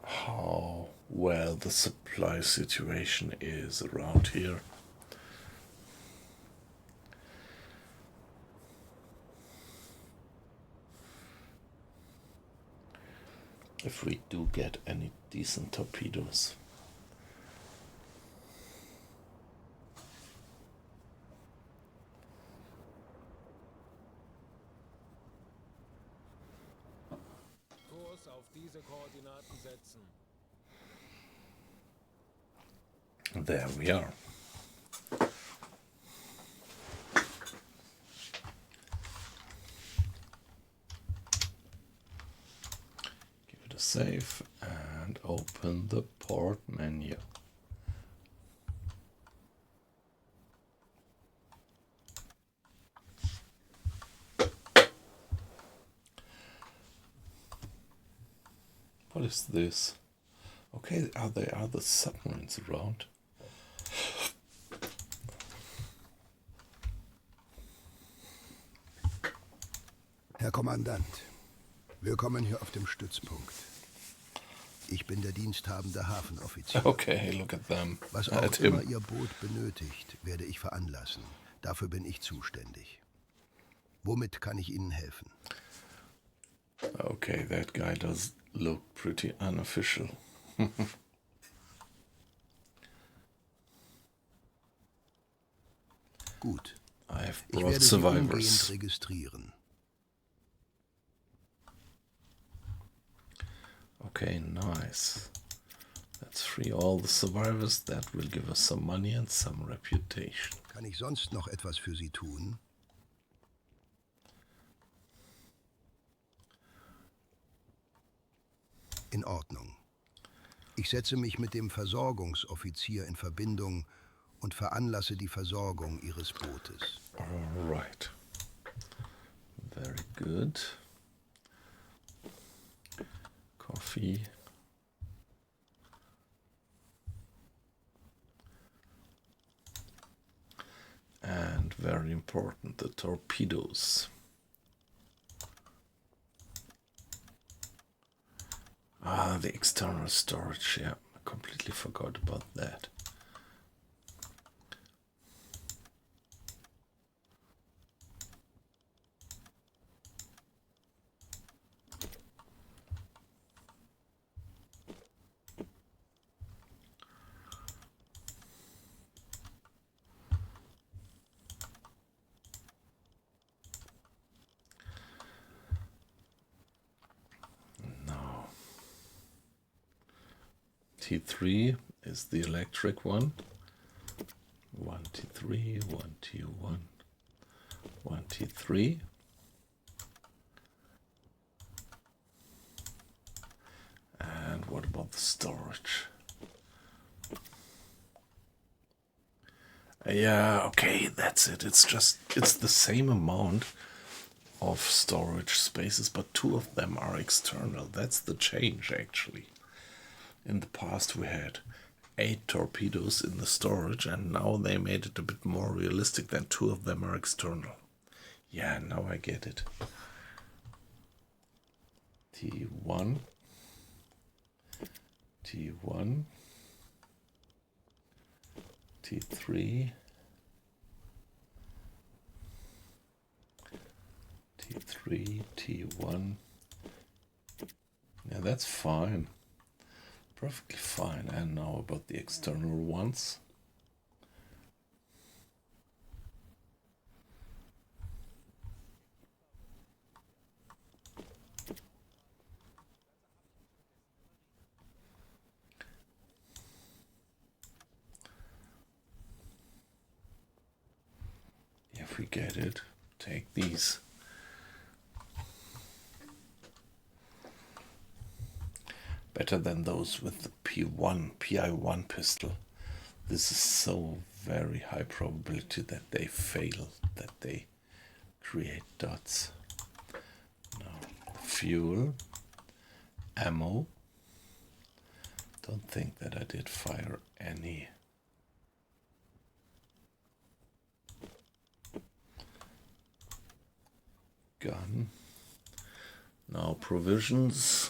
how well the supply situation is around here. If we do get any decent torpedoes. Kurs auf diese Koordinaten setzen. There we are. Give it a save and open the port menu. What is this? Okay, are there other submarines around? Herr Kommandant, willkommen hier auf dem Stützpunkt. Ich bin der diensthabende Hafenoffizier. Okay, look at them. Was auch immer Ihr Boot benötigt, werde ich veranlassen. Dafür bin ich zuständig. Womit kann ich Ihnen helfen? Okay, that guy does look pretty unofficial. Gut. I have Ich brought werde Sie umgehend survivors. registrieren. Okay, nice. Let's free all the survivors. That will give us some money and some reputation. Kann ich sonst noch etwas für Sie tun? In Ordnung. Ich setze mich mit dem Versorgungsoffizier in Verbindung und veranlasse die Versorgung Ihres Bootes. All right. Very good. Coffee. And very important, the torpedoes. Ah, the external storage, yeah, I completely forgot about that. T3 is the electric one. 1 T3, 1 T1, 1 T3. And what about the storage? Yeah, okay, that's it. It's the same amount of storage spaces, but 2 of them are external. That's the change, actually. In the past we had 8 torpedoes in the storage, and now they made it a bit more realistic that 2 of them are external. Yeah, now I get it. T1, T1, T3, T3, T1. Yeah, that's fine. Perfectly fine. And now about the external ones. If we get it, take these. Better than those with the PI1 pistol. This is so very high probability that they fail, that they create dots. Now, fuel, ammo. Don't think that I did fire any. Gun. Now provisions.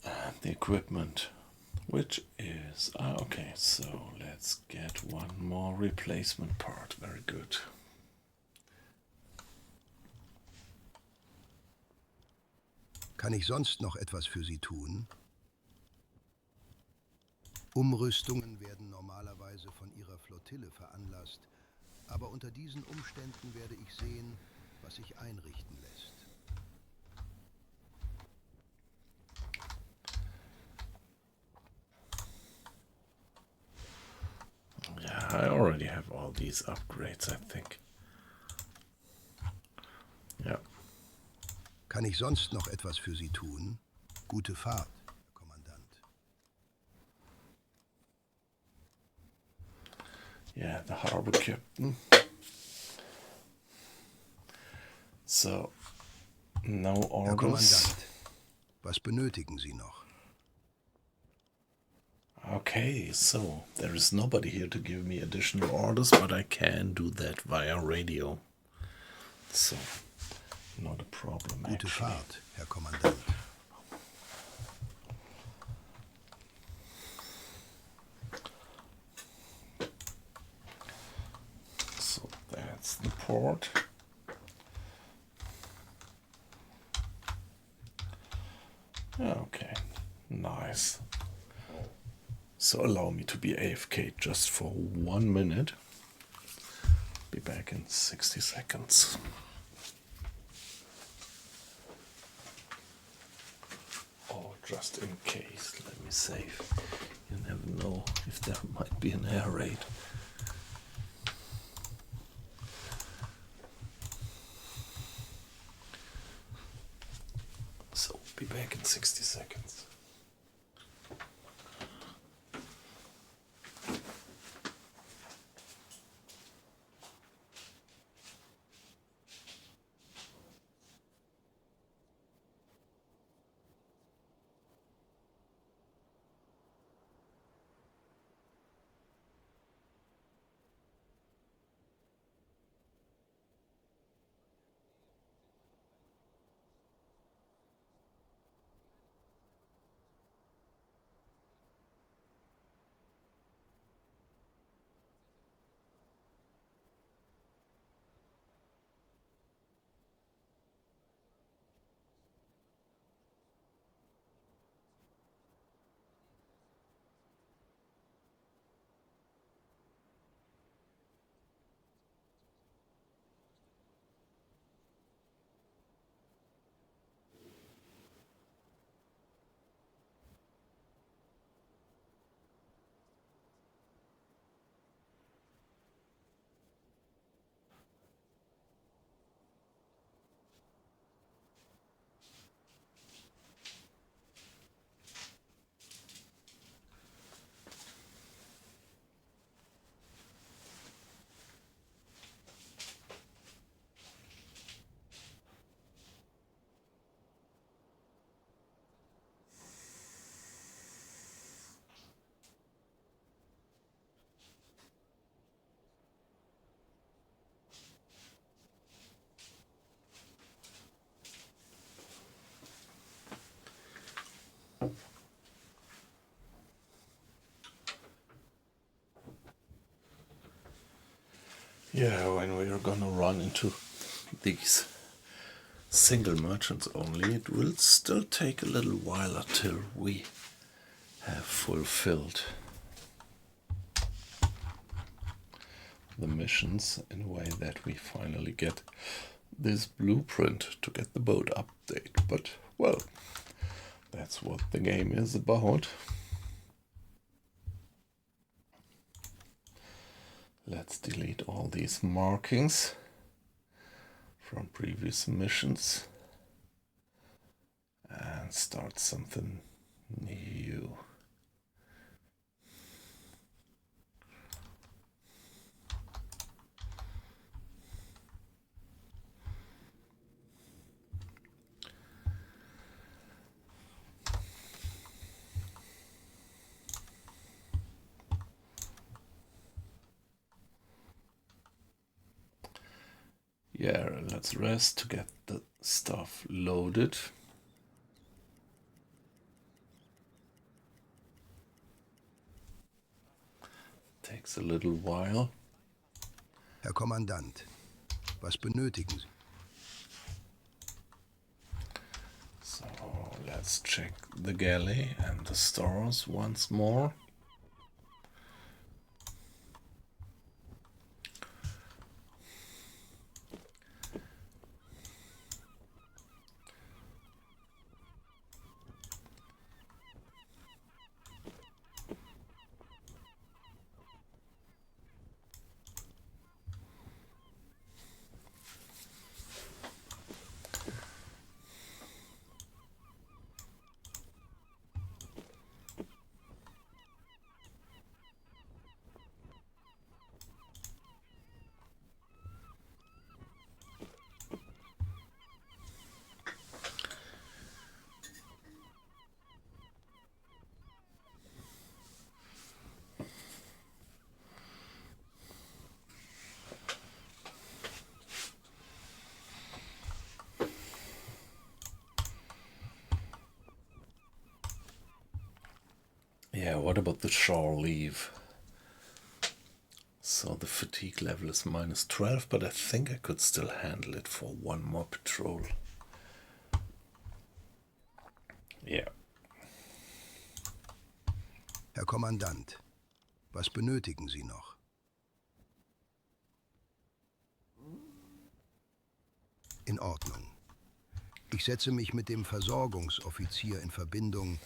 And the equipment. Which is, okay, so let's get one more replacement part. Very good. Kann ich sonst noch etwas für Sie tun? Umrüstungen werden normalerweise von Ihrer Flottille veranlasst, aber unter diesen Umständen werde ich sehen, was sich einrichten lässt. Yeah, I already have all these upgrades, I think. Yeah. Kann ich sonst noch etwas für Sie tun? Gute Fahrt, Herr Kommandant. Yeah, the harbor captain. So, no Herr orders. Kommandant, was benötigen Sie noch? Okay, so there is nobody here to give me additional orders, but I can do that via radio. So, not a problem. Gute actually. Fahrt, Herr Kommandant. So that's the port. Okay, nice. So allow me to be AFK just for 1 minute. Be back in 60 seconds. Oh, just in case, let me save. You never know if there might be an air raid. So, be back in 60 seconds. Yeah, when we are gonna run into these single merchants only, it will still take a little while until we have fulfilled the missions in a way that we finally get this blueprint to get the boat update. But, well, that's what the game is about. Let's delete all these markings from previous missions and start something new. Yeah, let's rest to get the stuff loaded. Takes a little while. Herr Kommandant, was benötigen Sie? So let's check the galley and the stores once more. Yeah, what about the shore leave? So the fatigue level is -12, but I think I could still handle it for one more patrol. Yeah. Herr Kommandant, was benötigen Sie noch? In Ordnung. Ich setze mich mit dem Versorgungsoffizier in Verbindung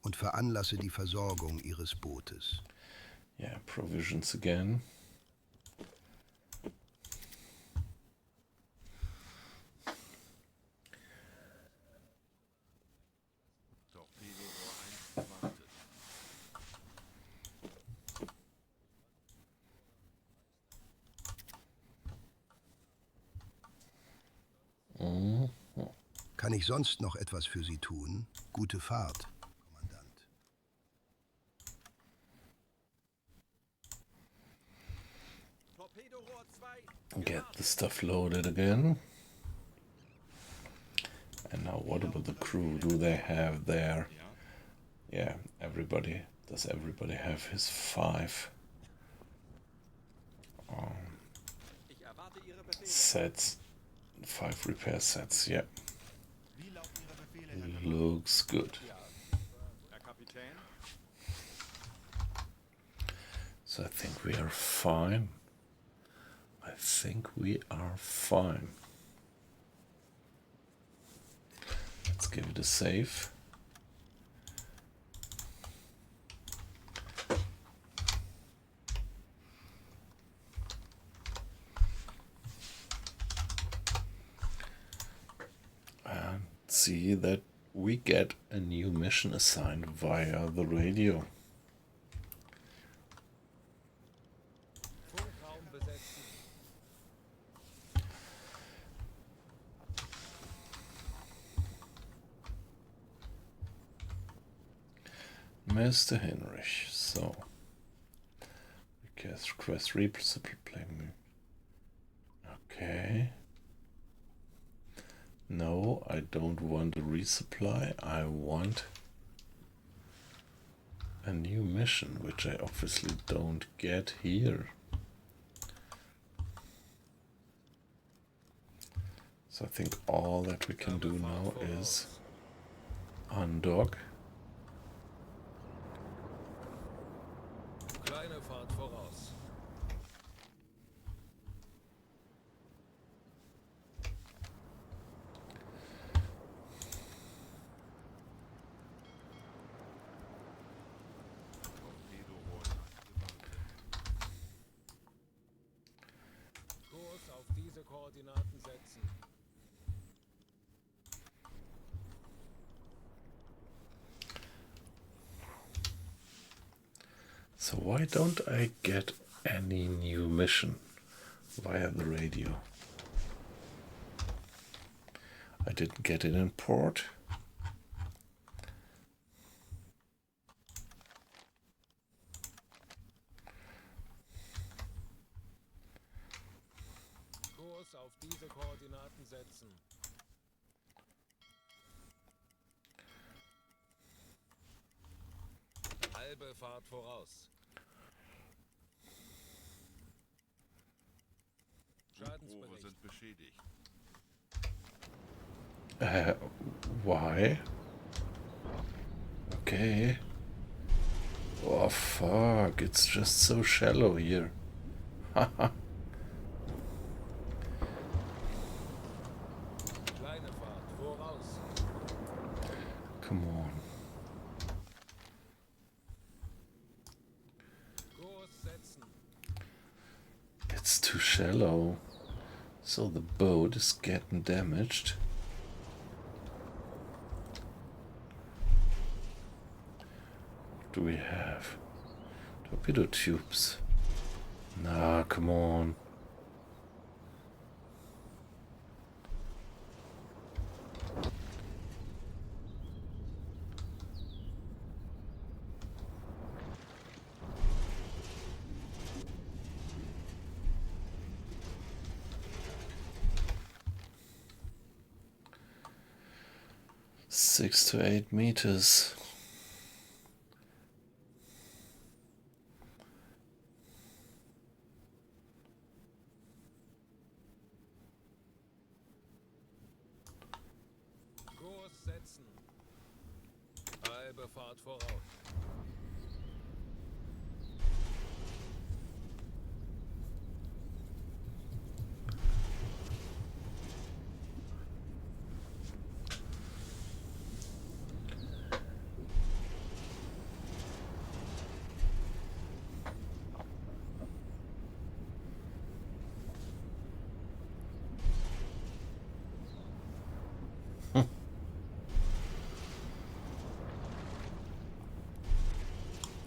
und veranlasse die Versorgung Ihres Bootes. Yeah, provisions again. Torpedorohr 1 wartet. Kann ich sonst noch etwas für Sie tun? Gute Fahrt, Kommandant. Torpedorohr 2. Get the stuff loaded again. And now what about the crew? Do they have their... Yeah, everybody. Does everybody have his 5 Ich erwarte Ihre Befehle. sets? 5 repair sets, yeah. Wie lauten Ihre Befehle, Herr Kapitän? Looks good. Herr Kapitän. So I think we are fine. I think we are fine. Let's give it a save. And see that we get a new mission assigned via the radio. Funkraum besetzen. Mr. Hinrich, so request resupply. Okay. No, I don't want a resupply. I want a new mission, which I obviously don't get here. So I think all that we can do now is undock. Kleine Fahrt voraus. Kurs auf diese Koordinaten setzen. So why don't I get any new mission via the radio? I didn't get it in port. Kurs auf diese Koordinaten setzen. Halbe Fahrt voraus. Rohre Schadensbericht. sind beschädigt. Why? Okay. Oh fuck, it's just so shallow here. Kleine Fahrt voraus. Come on. Kurs setzen. It's too shallow. So the boat is getting damaged. What do we have? Torpedo tubes. Nah, come on. Six to 8 meters. Kurs setzen. Halbe Fahrt voraus.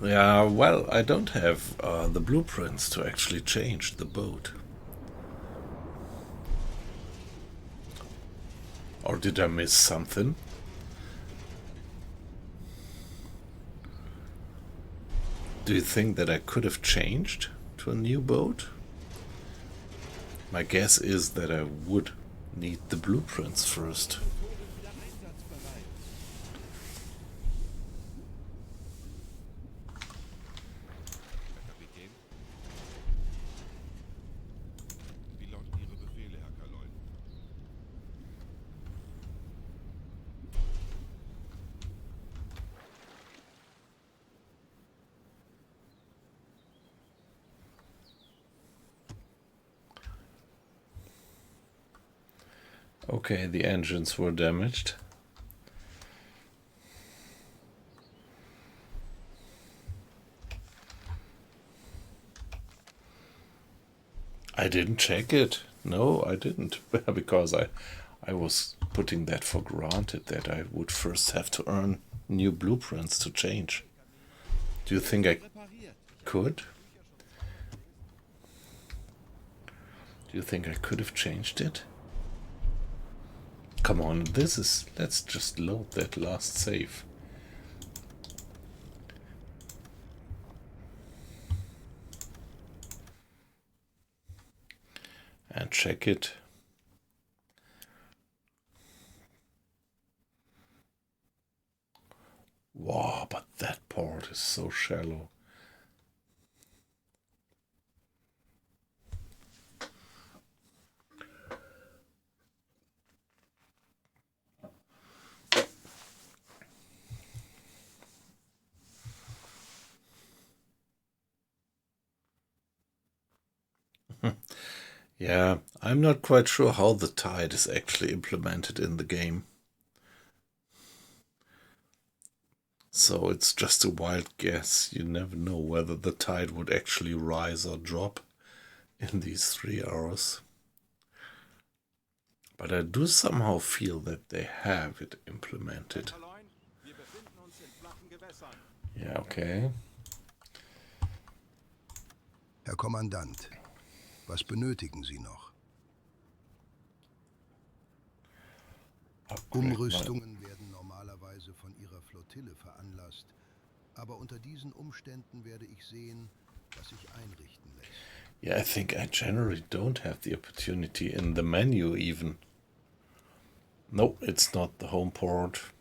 Yeah, well, I don't have the blueprints to actually change the boat. Or did I miss something? Do you think that I could have changed to a new boat? My guess is that I would need the blueprints first. Kapitän? Wie lauten Ihre Befehle, Herr Kaloi? Okay, the engines were damaged. I didn't check it. No, I didn't. Because I was putting that for granted that I would first have to earn new blueprints to change. Do you think I could? Do you think I could have changed it? Come on, let's just load that last save. And check it. Wow, but that port is so shallow. Yeah, I'm not quite sure how the tide is actually implemented in the game. So it's just a wild guess. You never know whether the tide would actually rise or drop in these 3 hours. But I do somehow feel that they have it implemented. Yeah, okay. Herr Kommandant, was benötigen Sie noch? Umrüstungen werden normalerweise von Ihrer Flottille veranlasst, aber unter diesen Umständen werde ich sehen, was sich einrichten lässt. Yeah, I think I generally don't have the opportunity in the menu even. No, it's not the home port.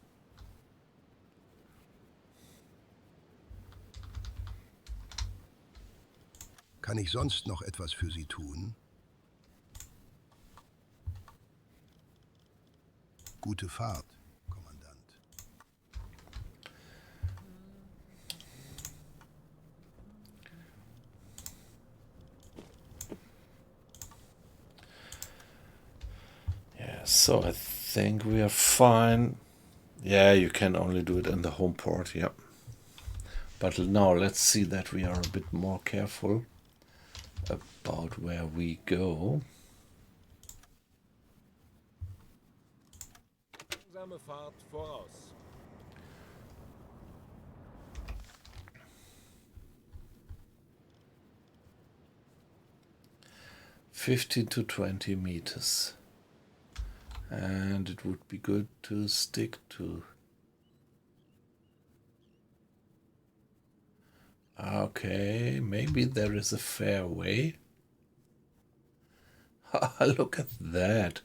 Kann ich sonst noch etwas für Sie tun? Gute Fahrt, Kommandant. Yeah, so I think we are fine. Yeah, you can only do it in the home port, yeah. But now let's see that we are a bit more careful about where we go. Langsame Fahrt voraus. $15 to $20, and it would be good to stick to. Okay, maybe there is a fair way. Look at that.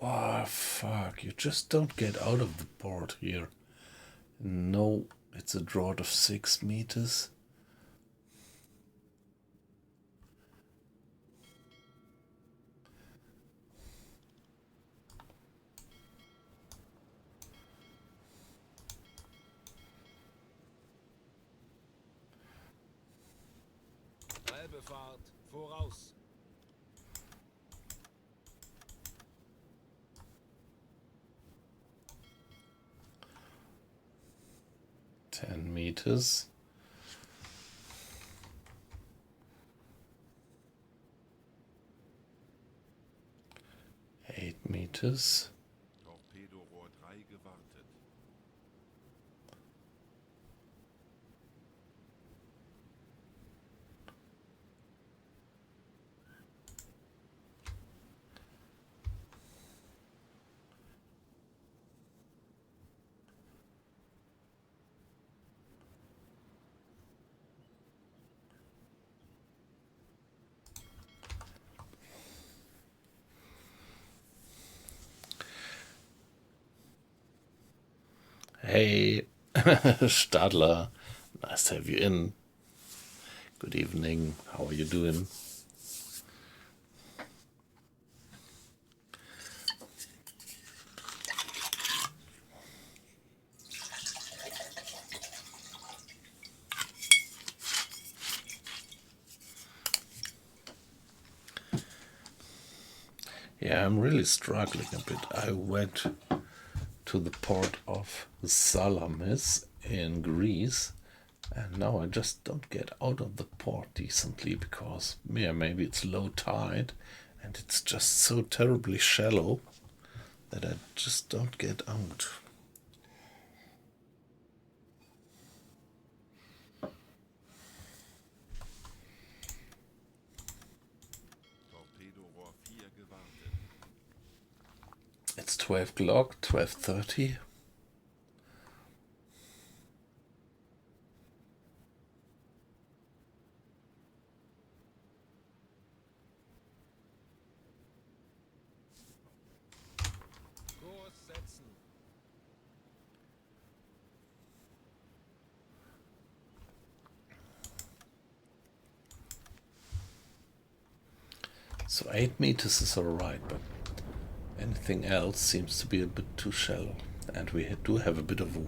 Oh, fuck. You just don't get out of the port here. No, it's a draught of 6 meters. Halbe Fahrt voraus. 10 meters. 8 meters. Torpedorohr 3 gewartet. Hey, Stadler. Nice to have you in. Good evening. How are you doing? Yeah, I'm really struggling a bit. I went to the port of Salamis in Greece, and now I just don't get out of the port decently because, yeah, maybe it's low tide and it's just so terribly shallow that I just don't get out. Torpedorohr 4 gewartet. It's 12 o'clock, 12:30. Kurs setzen. So 8 meters is alright, but Anything else seems to be a bit too shallow. And we do have a bit of a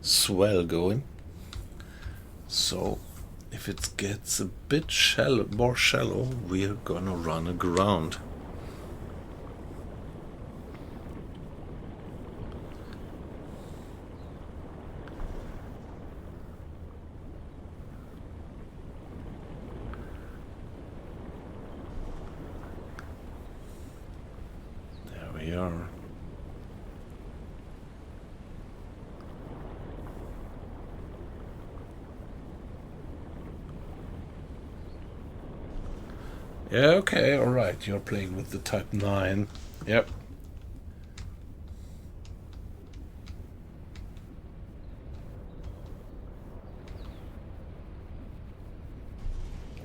swell going. So if it gets a bit more shallow, we're gonna run aground. There we are. Yeah, okay, alright, you're playing with the Type 9. Yep.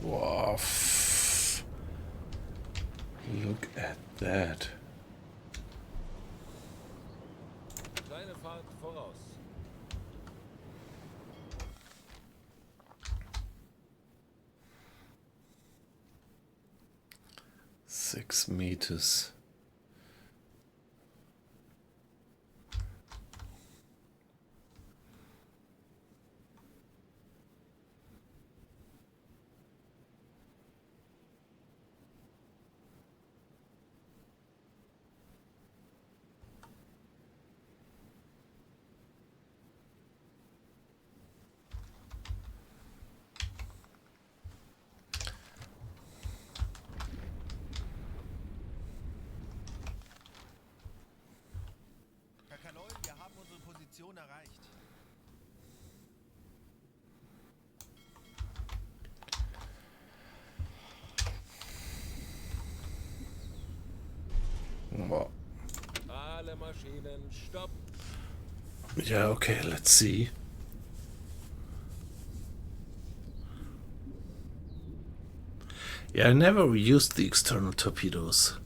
Wow. Look at that. Kleine Fahrt voraus. 6 meters. Herr Kaloi, wir haben unsere Position erreicht. Wow. Alle Maschinen, stopp. Yeah, okay, let's see. Yeah, I never used the external torpedoes.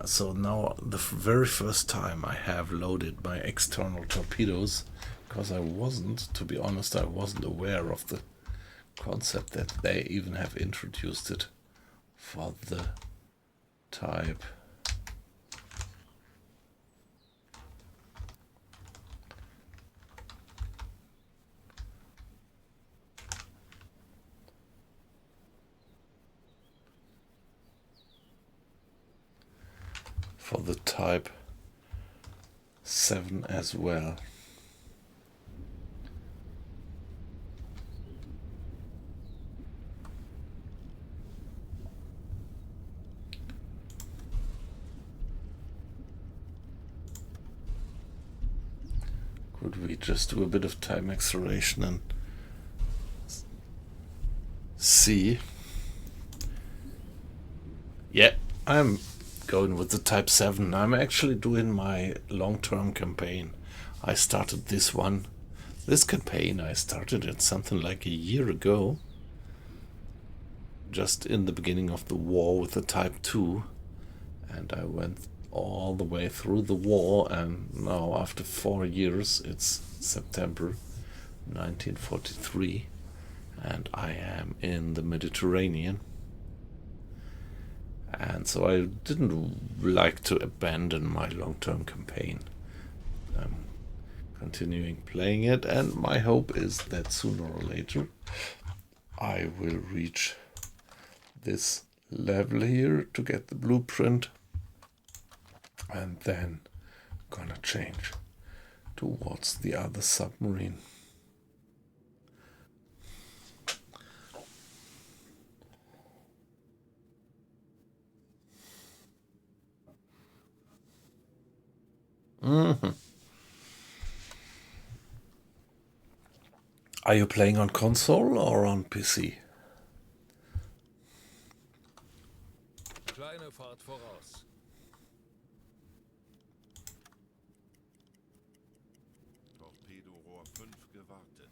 So now the very first time I have loaded my external torpedoes, because I wasn't, to be honest, I wasn't aware of the concept that they even have introduced it for the Type. For the Type 7 as well. Could we just do a bit of time acceleration and see? Yeah, I'm going with the Type 7. I'm actually doing my long-term campaign. I started this campaign I started it something like a year ago, just in the beginning of the war with the Type 2, and I went all the way through the war, and now after 4 years, it's September 1943, and I am in the Mediterranean. And so I didn't like to abandon my long-term campaign. I'm continuing playing it, and my hope is that sooner or later I will reach this level here to get the blueprint, and then gonna change towards the other submarine. Are you playing on console or on PC? Kleine Fahrt voraus. Torpedorohr 5 gewartet.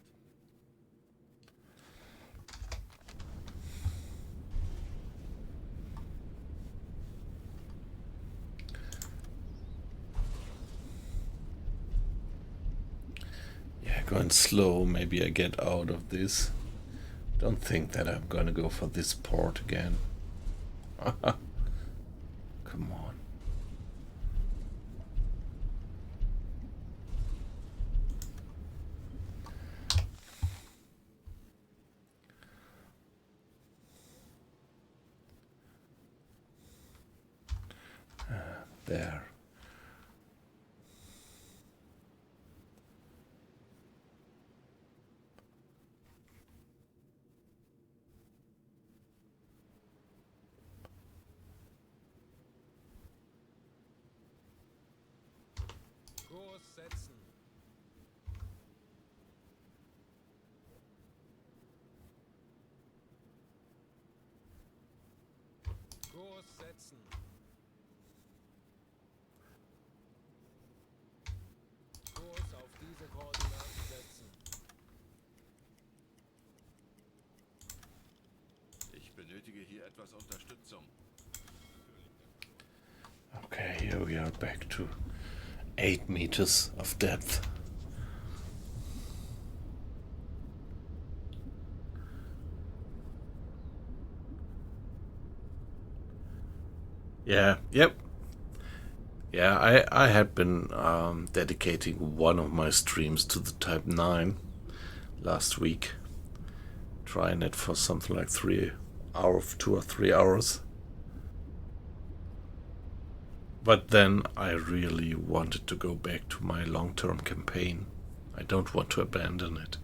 Yeah, going slow. Maybe I get out of this. Don't think that I'm gonna go for this port again. Come on. there. Kurs setzen. Kurs setzen. Kurs auf diese Koordinaten setzen. Ich benötige hier etwas Unterstützung. Okay, here we are back to 8 meters of depth. Yeah, yep. Yeah, I had been dedicating one of my streams to the Type 9 last week. Trying it for something like 2 or 3 hours. But then I really wanted to go back to my long-term campaign. I don't want to abandon it.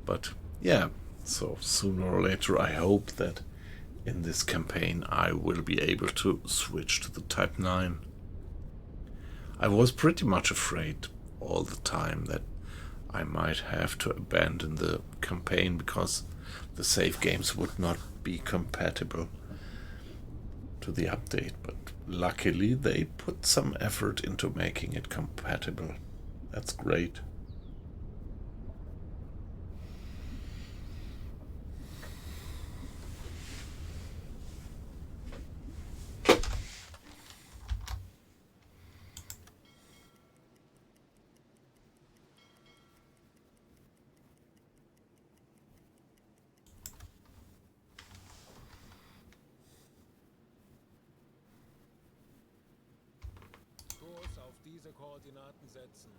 But yeah, so sooner or later I hope that in this campaign I will be able to switch to the Type 9. I was pretty much afraid all the time that I might have to abandon the campaign because the save games would not be compatible to the update, but luckily they put some effort into making it compatible. That's great. Kurs auf diese Koordinaten setzen.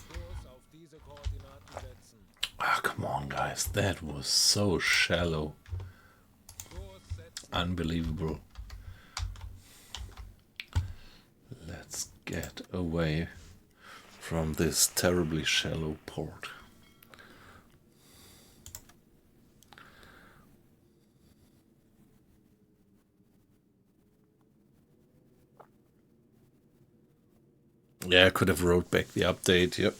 Kurs auf diese Koordinaten setzen. Ah, come on, guys, that was so shallow. Kurs setzen. Unbelievable. Let's get away from this terribly shallow port. Yeah, I could have wrote back the update, yep.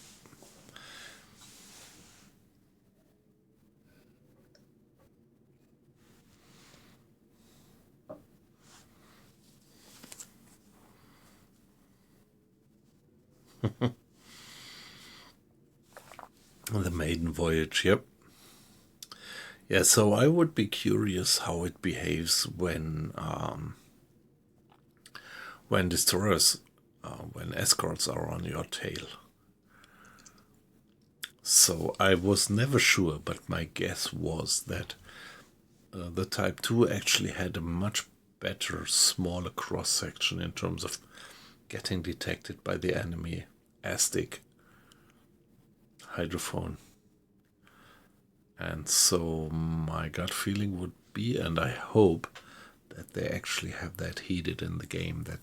The maiden voyage, yep. Yeah, so I would be curious how it behaves when destroyers, when escorts are on your tail. So I was never sure, but my guess was that the Type 2 actually had a much better, smaller cross-section in terms of getting detected by the enemy ASTIC hydrophone. And so my gut feeling would be, and I hope that they actually have that heated in the game, that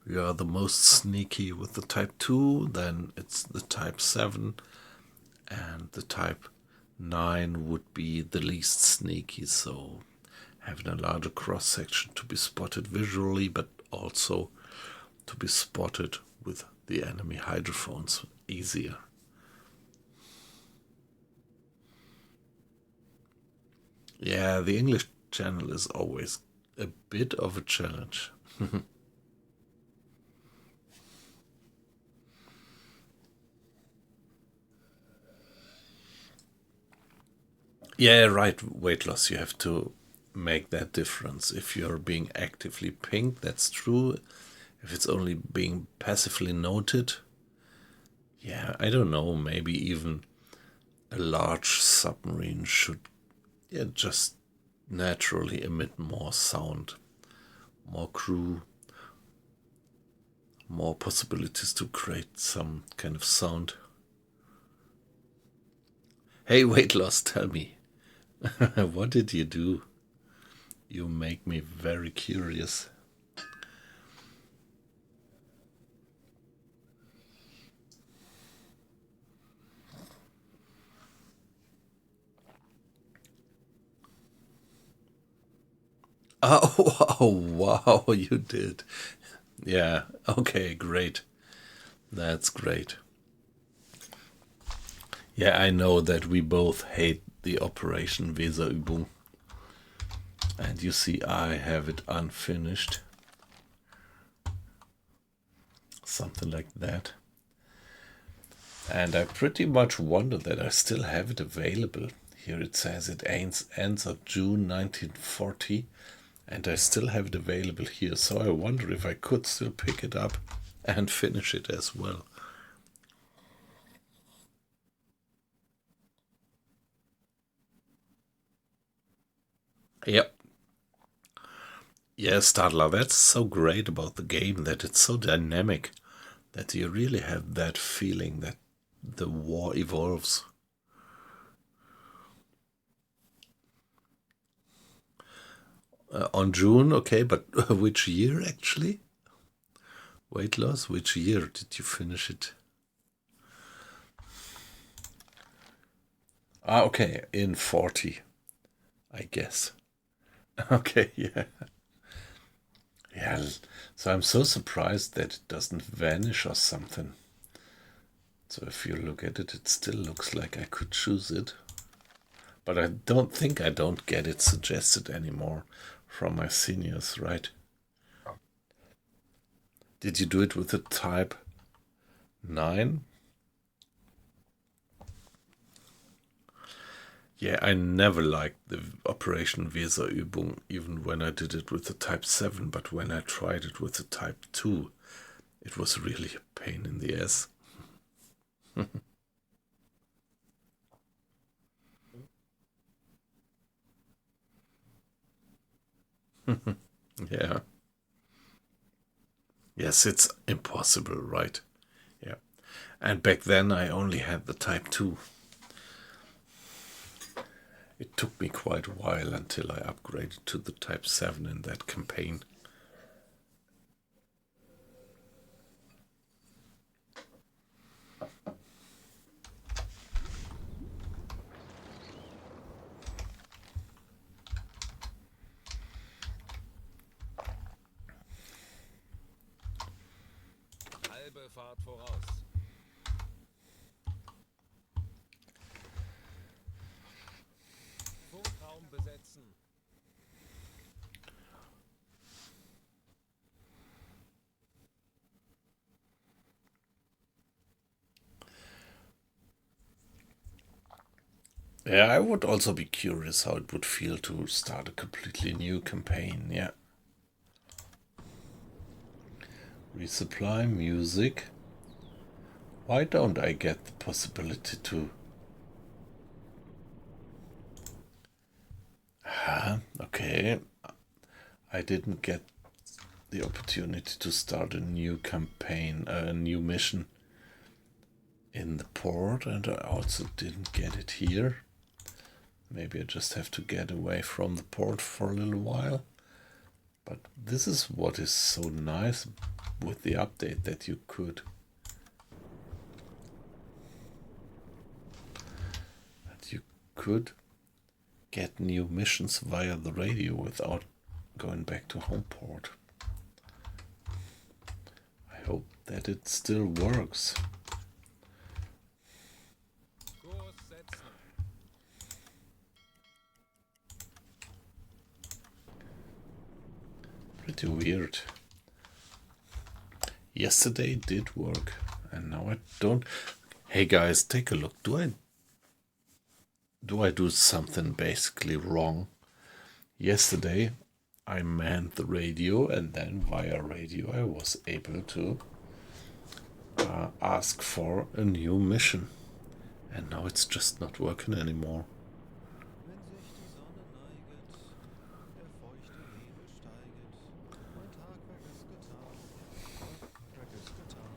you are the most sneaky with the Type 2, then it's the Type 7, and the Type 9 would be the least sneaky, so having a larger cross-section to be spotted visually, but also to be spotted with the enemy hydrophones easier. Yeah, the English channel is always a bit of a challenge. Yeah, right, weight loss, you have to make that difference. If you're being actively pinged, that's true. If it's only being passively noted, yeah, I don't know, maybe even a large submarine should just naturally emit more sound, more crew, more possibilities to create some kind of sound. Hey, weight loss, tell me, what did you do? You make me very curious. Oh, oh, wow, you did. Yeah, okay, great. That's great. Yeah, I know that we both hate the Operation Weserübung. And you see, I have it unfinished. Something like that. And I pretty much wonder that I still have it available. Here it says it ends of June 1940. And I still have it available here. So I wonder if I could still pick it up and finish it as well. Yep. Yeah, Stadler, that's so great about the game, that it's so dynamic, that you really have that feeling that the war evolves. On June, okay, but which year actually? Weight loss, which year did you finish it? Ah, okay, in 40, I guess. Okay, yeah. Yeah, so I'm so surprised that it doesn't vanish or something. So if you look at it, it still looks like I could choose it. But I don't get it suggested anymore from my seniors, right? Did you do it with the type 9? Yeah, I never liked the Operation Weserübung, even when I did it with the type 7, but when I tried it with the type 2, it was really a pain in the ass. Yeah. Yes, it's impossible, right? Yeah. And back then I only had the type 2. It took me quite a while until I upgraded to the type 7 in that campaign. Halbe Fahrt voraus. Funkraum besetzen. Yeah, I would also be curious how it would feel to start a completely new campaign, yeah. Resupply music. Why don't I get the possibility to... Okay. I didn't get the opportunity to start a new campaign, a new mission in the port, and I also didn't get it here. Maybe I just have to get away from the port for a little while. But this is what is so nice with the update, that you could get new missions via the radio without going back to home port. I hope that it still works. Kurs setzen. Pretty weird. Yesterday it did work, and now I don't. Hey guys, take a look. Do I do something basically wrong? Yesterday I manned the radio, and then via radio I was able to ask for a new mission. And now it's just not working anymore. Wenn sich die Sonne neiget, der feuchte Nebel steiget, mein Tagwerk ist getan, Tagwerk ist getan.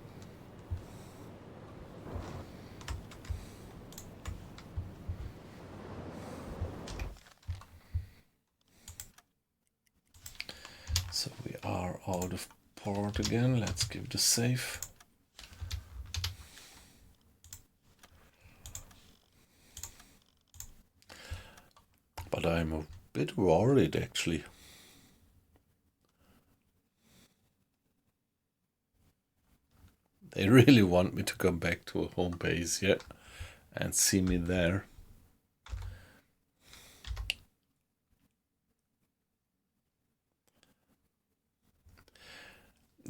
are out of port again. Let's give it a save. But I'm a bit worried actually. They really want me to come back to a home base, yeah, and see me there.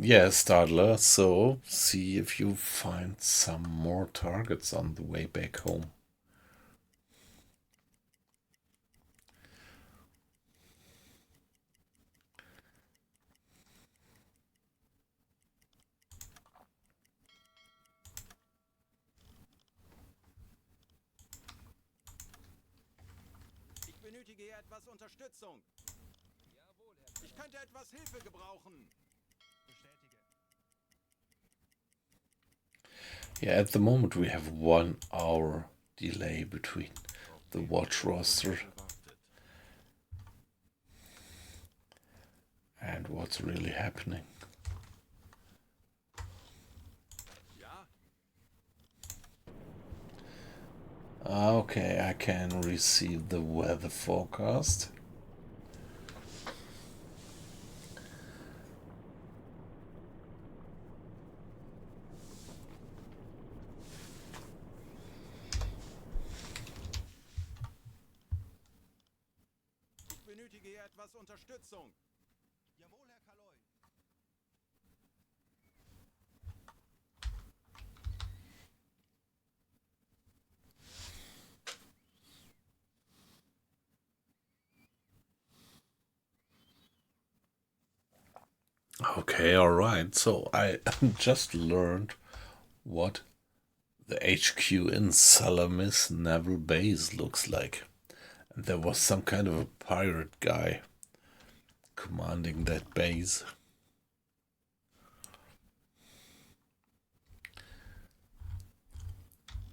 Yeah, Stadler, so see if you find some more targets on the way back home. Ich benötige etwas Unterstützung. Jawohl, Herr. Ich könnte etwas Hilfe gebrauchen. Bestätige. Yeah, at the moment we have 1 hour delay between the watch roster and what's really happening. Ja? Okay, I can receive the weather forecast. Ich benötige etwas Unterstützung. Jawohl, Herr Kaloy. Okay, alright. So I just learned what the HQ in Salamis Naval Base looks like. And there was some kind of a pirate guy commanding that base.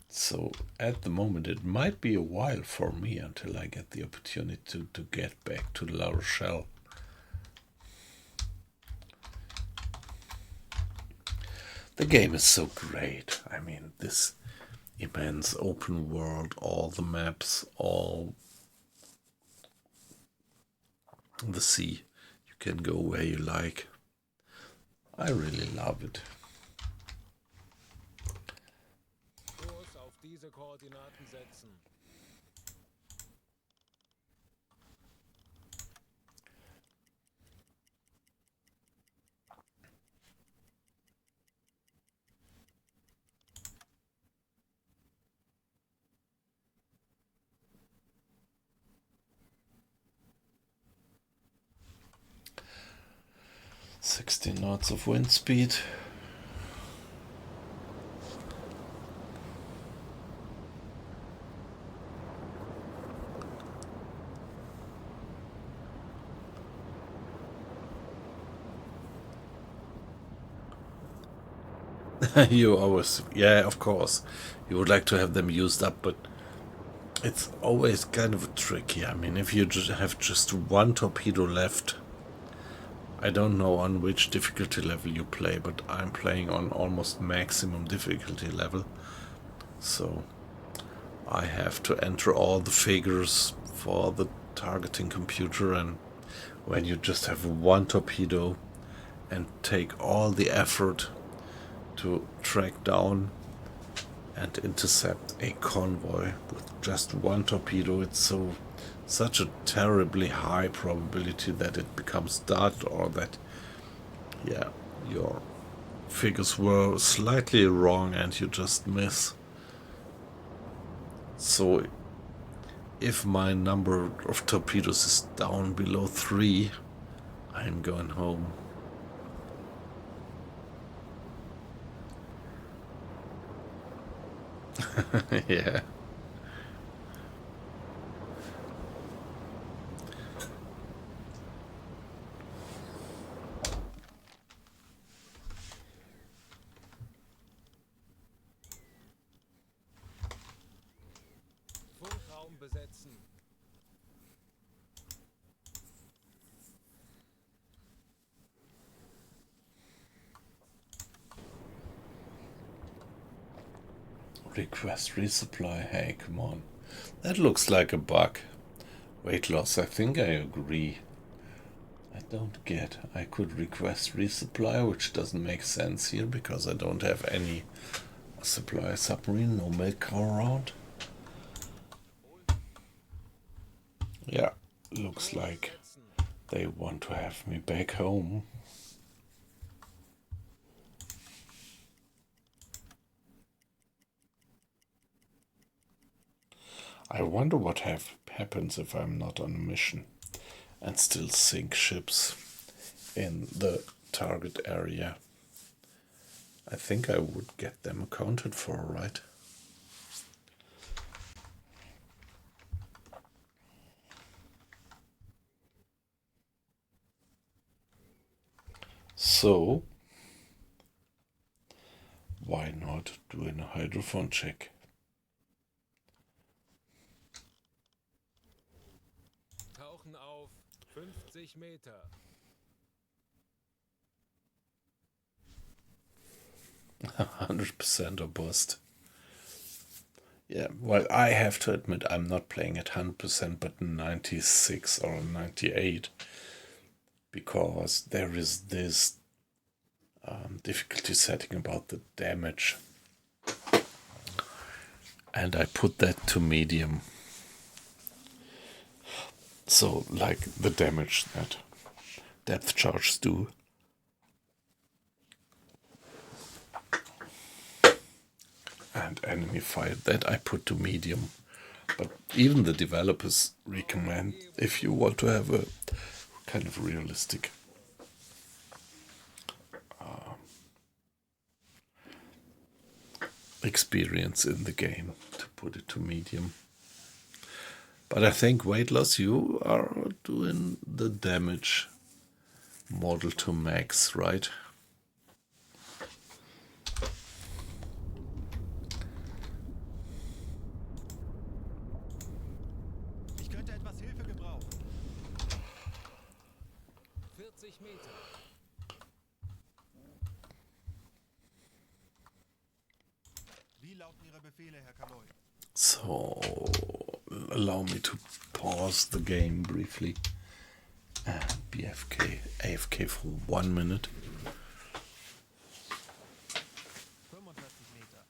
So at the moment it might be a while for me until I get the opportunity to get back to La Rochelle. The game is so great. I mean, this immense open world, all the maps, all the sea. You can go where you like. I really love it. Kurs auf diese Koordinaten setzen. $60 knots of wind speed. You always, yeah, of course, you would like to have them used up, but it's always kind of tricky. I mean, if you just have just 1 torpedo left, I don't know on which difficulty level you play, but I'm playing on almost maximum difficulty level, so I have to enter all the figures for the targeting computer, and when you just have 1 torpedo and take all the effort to track down and intercept a convoy with just 1 torpedo, it's such a terribly high probability that it becomes dud, or that, yeah, your figures were slightly wrong and you just miss. So if my number of torpedoes is down below 3, I'm going home. Yeah. Funkraum besetzen. Request resupply. Hey, come on. That looks like a bug. Weight loss, I think I agree. I don't get. I could request resupply, which doesn't make sense here because I don't have any supply submarine, no milk cow around. Yeah, looks like they want to have me back home. I wonder what happens if I'm not on a mission and still sink ships in the target area. I think I would get them accounted for, right? So, why not do a hydrophone check? Tauchen auf 50 Meter. 100% or bust. Yeah, well, I have to admit I'm not playing at 100% but 96 or 98 because there is this difficulty setting about the damage. And I put that to medium. So, like the damage that depth charges do. And enemy fire, that I put to medium. But even the developers recommend, if you want to have a kind of realistic experience in the game, to put it to medium. But I think weight loss, you are doing the damage model to max, right? Ich könnte etwas Hilfe gebrauchen. 40 Meter. Wie lauten Ihre Befehle, Herr Kaloy? So, allow me to pause the game briefly. BFK, AFK for 1 minute. 45 Meter.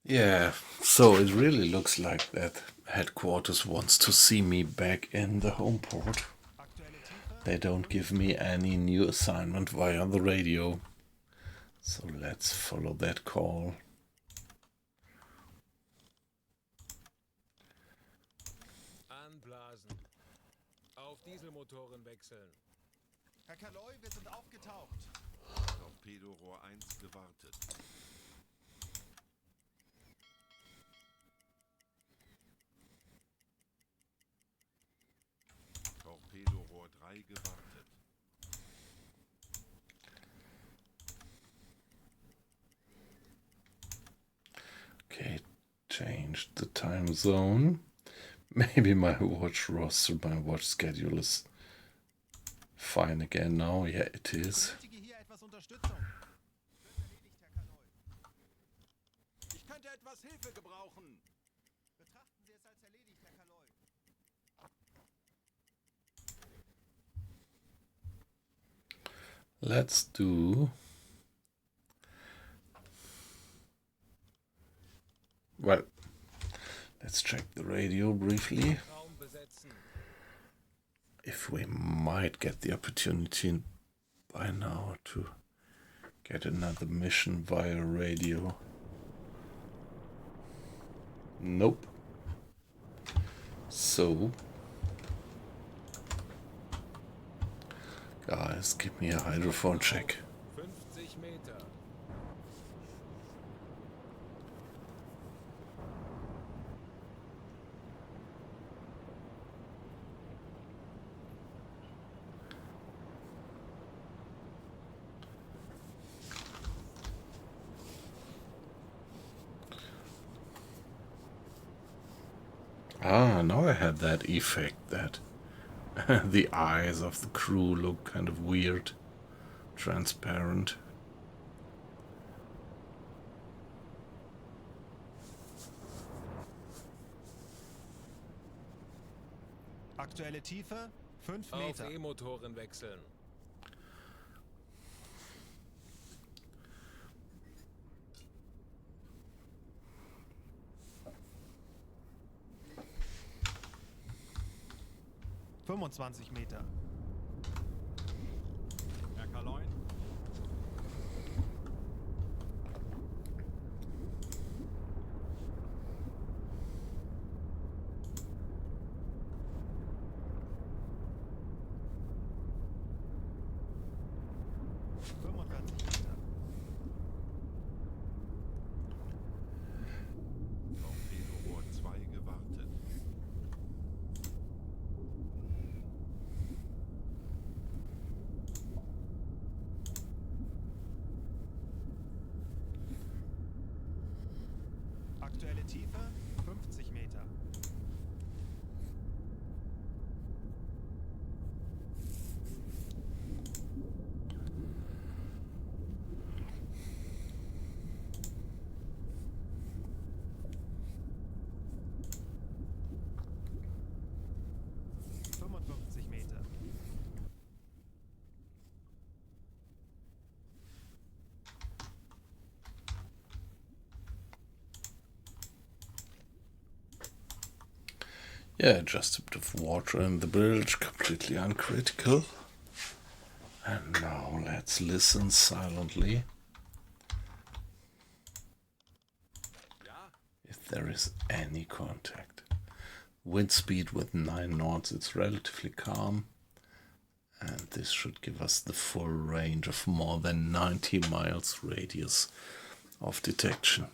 Yeah, so it really looks like that headquarters wants to see me back in the home port. Aktuelle Tiefe? They don't give me any new assignment via the radio. So let's follow that call. Anblasen. Auf Dieselmotoren wechseln. Herr Kaloy, wir sind aufgetaucht. Torpedorohr 1 gewartet. Torpedorohr 3 gewartet. changed the time zone. Maybe my watch roster, my watch schedule is fine again now. Yeah, it is. Benötige hier etwas Unterstützung. Wird erledigt, Herr Kanoi. Ich könnte etwas Hilfe gebrauchen. Betrachten Sie es als erledigt, Herr Kanoi. Let's do... Well, let's check the radio briefly. Raum besetzen. If we might get the opportunity by now to get another mission via radio. Nope. So, guys, give me a hydrophone check. 50 Meter. Ah, now I had that effect that the eyes of the crew look kind of weird, transparent. Aktuelle Tiefe 5 Auf Meter. E-Motoren wechseln. Meter. Herr Kaloin? Meter. Torpedorohr 2 gewartet. Aktuelle Tiefe 50 Meter. Meter. Yeah, just a bit of water in the bilge, completely uncritical. And now let's listen silently. If there is any contact. Wind speed with 9 knots, it's relatively calm. And this should give us the full range of more than 90 miles radius of detection.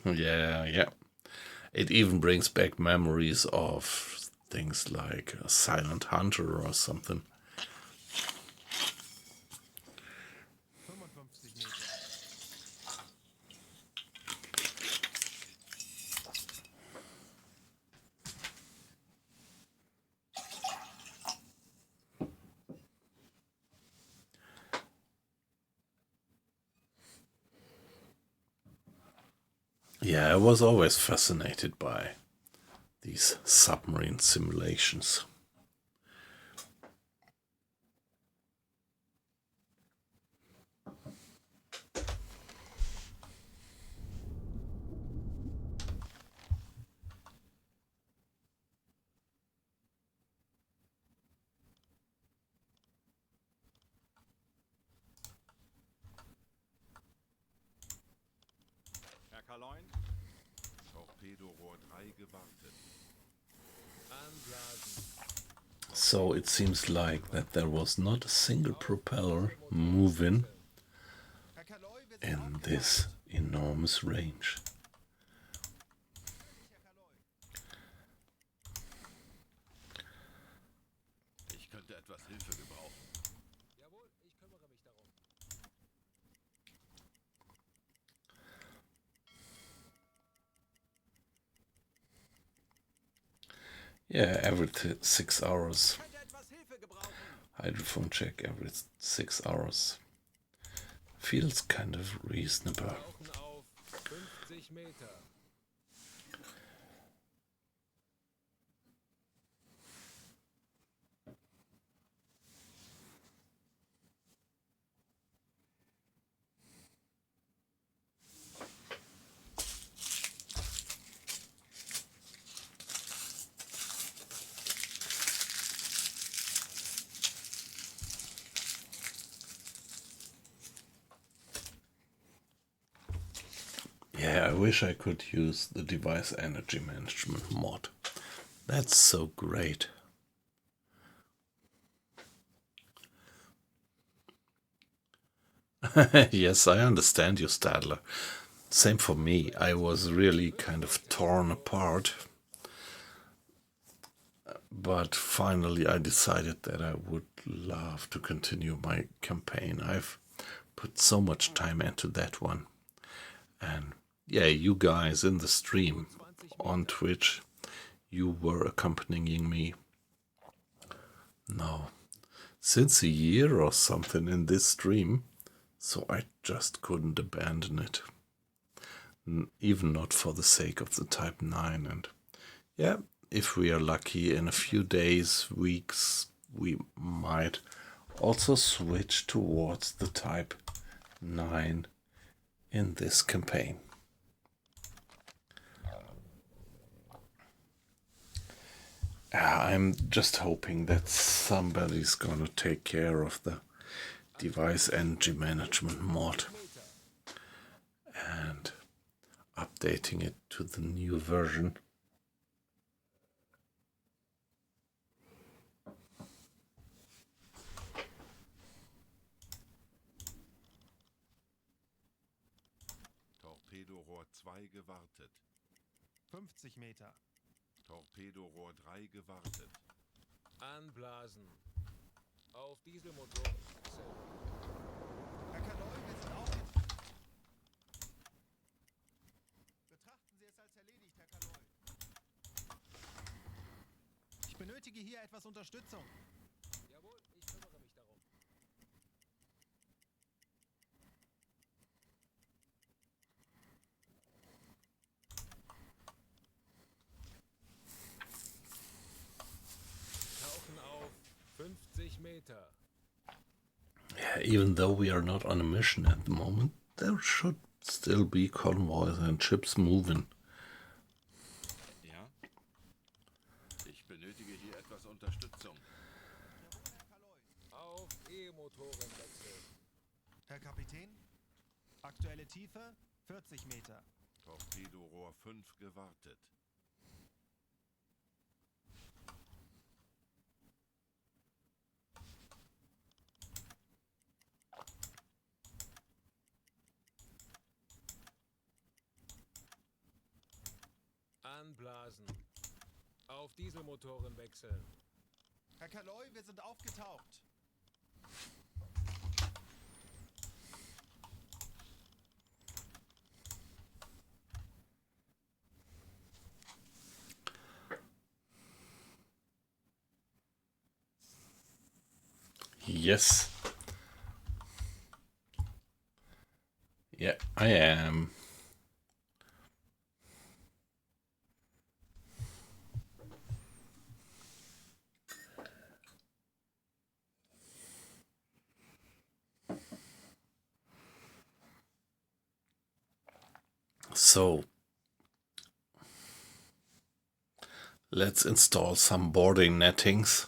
Yeah. It even brings back memories of things like a Silent Hunter or something. Meter. Yeah, I was always fascinated by these submarine simulations. Herr Kaloin? Torpedorohr 3 gewartet. Anblasen. So it seems like that there was not a single propeller moving Herr Kanoi, wir sind in this enormous range. Herr Kanoi. Ich könnte etwas Hilfe gebrauchen. Jawohl, ich kümmere mich darum. Yeah, every 6 hours. Könnte etwas Hilfe gebrauchen. Hydrophone check every 6 hours. Feels kind of reasonable. Tauchen auf 50 Meter. Yeah, I wish I could use the device energy management mod. That's so great. Yes, I understand you, Stadler. Same for me. I was really kind of torn apart. But finally I decided that I would love to continue my campaign. I've put so much time into that one. And yeah, you guys in the stream on Twitch, you were accompanying me now since a year or something in this stream, so I just couldn't abandon it. Even not for the sake of the Type 9. And yeah, if we are lucky, in a few days, weeks, we might also switch towards the Type 9 in this campaign. I'm just hoping that somebody's gonna take care of the device energy management mod and updating it to the new version. Torpedorohr 2 gewartet. 50 Meter. Torpedorohr 3 gewartet. Anblasen. Auf Dieselmotor wechseln. Herr Kanoy, wir sind auf. Betrachten Sie es als erledigt, Herr Kanoy. Ich benötige hier etwas Unterstützung. Jawohl, ich kümmere mich darum. Tauchen auf 50 Meter. Yeah, even though we are not on a mission at the moment, there should still be convoys and ships moving. Ja? Ich benötige hier etwas Unterstützung. Auf E-Motoren wechseln. Herr Kapitän, aktuelle Tiefe 40 Meter. Torpedorohr 5 gewartet. Anblasen. Auf Dieselmotoren wechseln. Herr Kaloy, wir sind aufgetaucht. Yes. Yeah, I am. So, let's install some boarding nettings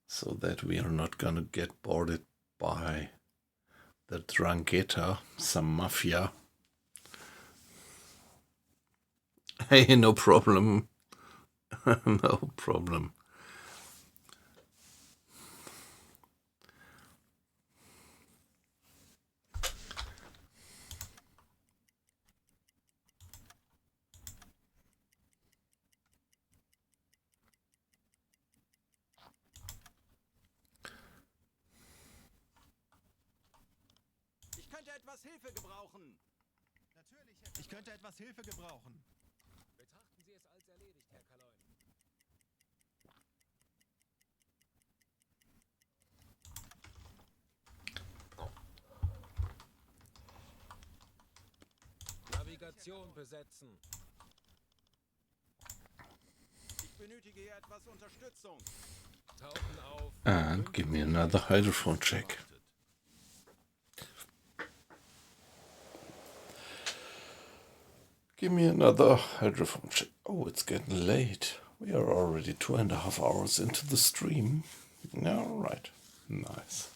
so that we are not gonna get boarded by the Drangheta, some mafia. Hey, no problem. No problem. Ich könnte etwas Hilfe gebrauchen. Natürlich, Herr Kaloy. Ich könnte etwas Hilfe gebrauchen. Betrachten Sie es als erledigt, Herr Kaloy. Station besetzen. Ich benötige hier etwas Unterstützung. Tauchen auf. And give me another hydrophone check. Give me another hydrophone check. Oh, it's getting late. We are already 2.5 hours into the stream. All right. Nice.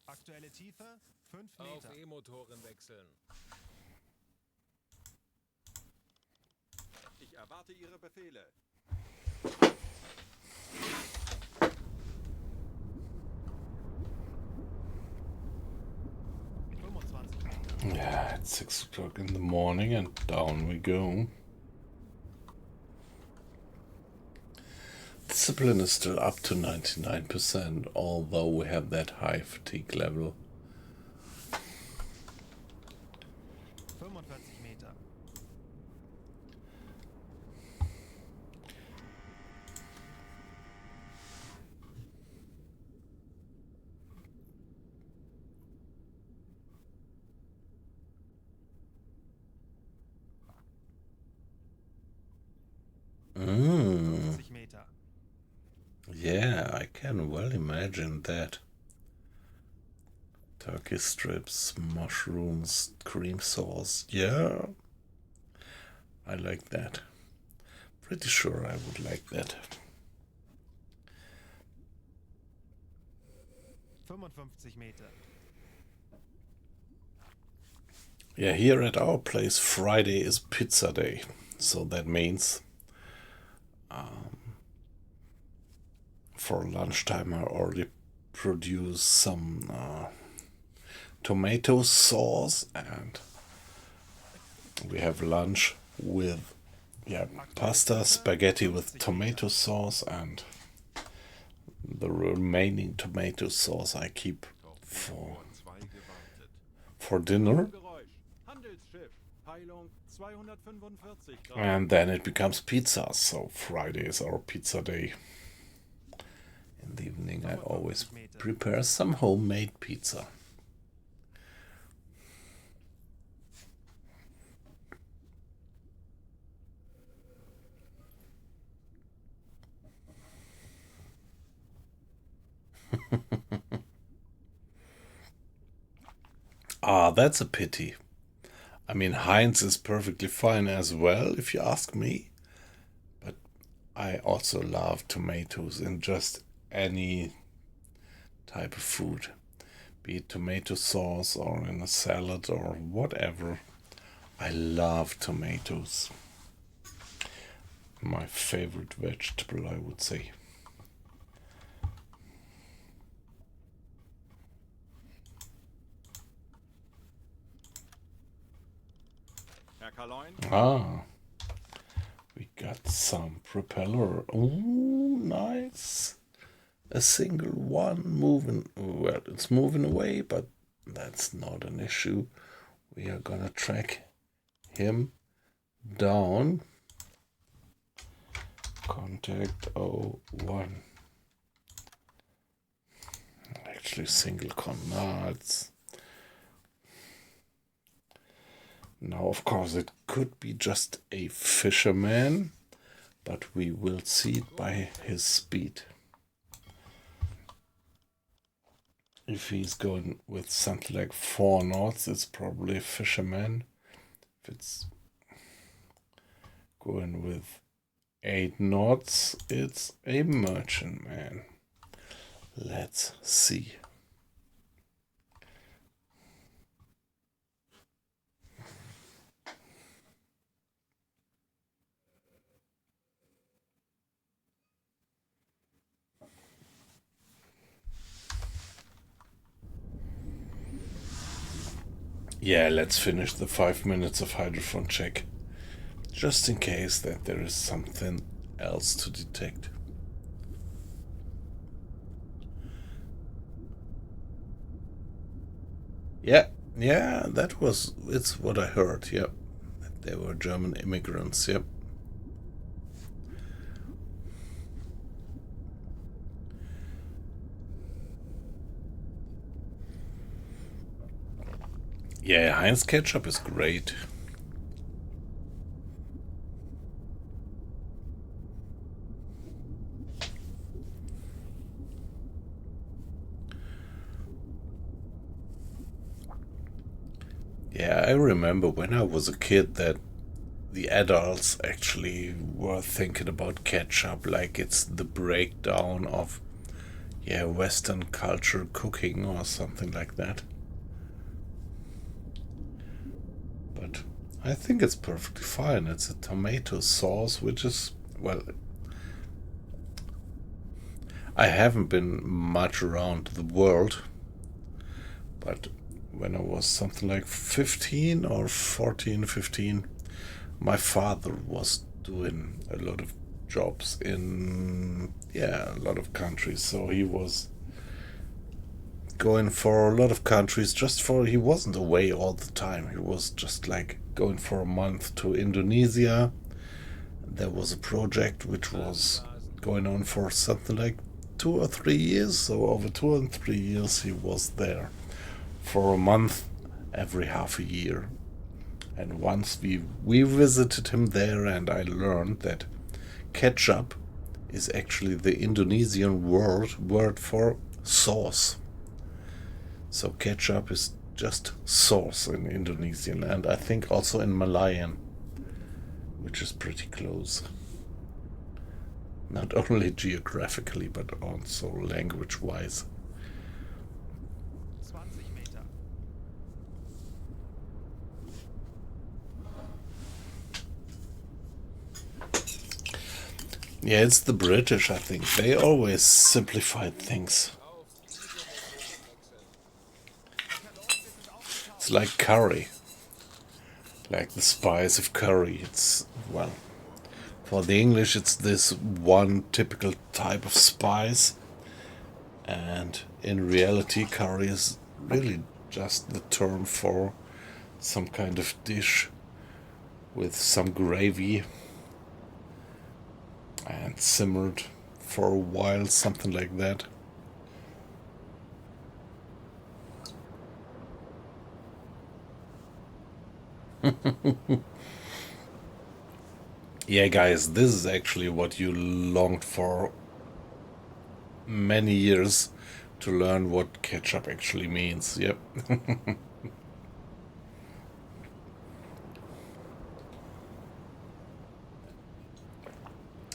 Aktuelle Tiefe 5 Auf Meter. E-Motoren wechseln. Ich erwarte Ihre Befehle. Yeah, it's 6 o'clock in the morning and down we go. Discipline is still up to 99%, although we have that high fatigue level. 45 Meter. Mm. 50 Meter. Yeah, I can well imagine that. Turkey strips, mushrooms, cream sauce. Yeah, I like that. Pretty sure I would like that. 55 Meter. Yeah, here at our place, Friday is pizza day. So that means for lunchtime I already produce some tomato sauce, and we have lunch with pasta, spaghetti with tomato sauce, and the remaining tomato sauce I keep for dinner. Handelsschiff. Peilung 245 Grad. And then it becomes pizza, so Friday is our pizza day. In the evening I always prepare some homemade pizza. Ah, that's a pity. I mean, Heinz is perfectly fine as well, if you ask me. But I also love tomatoes in just any type of food. Be it tomato sauce or in a salad or whatever. I love tomatoes. My favorite vegetable, I would say. Herr Kaloin, Ah, we got some propeller. Oh, nice. A single one moving. Well, it's moving away, but that's not an issue. We are gonna track him down. Contact 01. Actually, single con. Nah, it's. Now, of course, it could be just a fisherman, but we will see it by his speed. If he's going with something like 4 knots, it's probably a fisherman. If it's going with 8 knots, it's a merchantman. Let's see. Yeah, let's finish the 5 minutes of hydrophone check. Just in case that there is something else to detect. Yeah, yeah, it's what I heard, yeah. They were German immigrants, yep. Yeah, Heinz ketchup is great. Yeah, I remember when I was a kid that the adults actually were thinking about ketchup like it's the breakdown of, yeah, Western culture cooking or something like that. But I think it's perfectly fine. It's a tomato sauce, which is, well, I haven't been much around the world, but when I was something like 15 or 14, 15, my father was doing a lot of jobs in, yeah, a lot of countries. So he was going for a lot of countries just for, he wasn't away all the time. He was just like going for a month to Indonesia. There was a project which was going on for something like 2 or 3 years. So over 2 and 3 years he was there for a month every half a year. And once we visited him there, and I learned that ketchup is actually the Indonesian word for sauce. So ketchup is just sauce in Indonesian, and I think also in Malayan, which is pretty close. Not only geographically, but also language-wise. 20 Meter. Yeah, it's the British, I think. They always simplified things. Auf Risikomanagement wechseln. Hinter uns ist es It's aufgetaucht. like curry, like the spice of curry. It's, well, for the English, it's this one typical type of spice, and in reality, curry is really just the term for some kind of dish with some gravy and simmered for a while, something like that. Yeah, guys, this is actually what you longed for many years, to learn what ketchup actually means. Yep.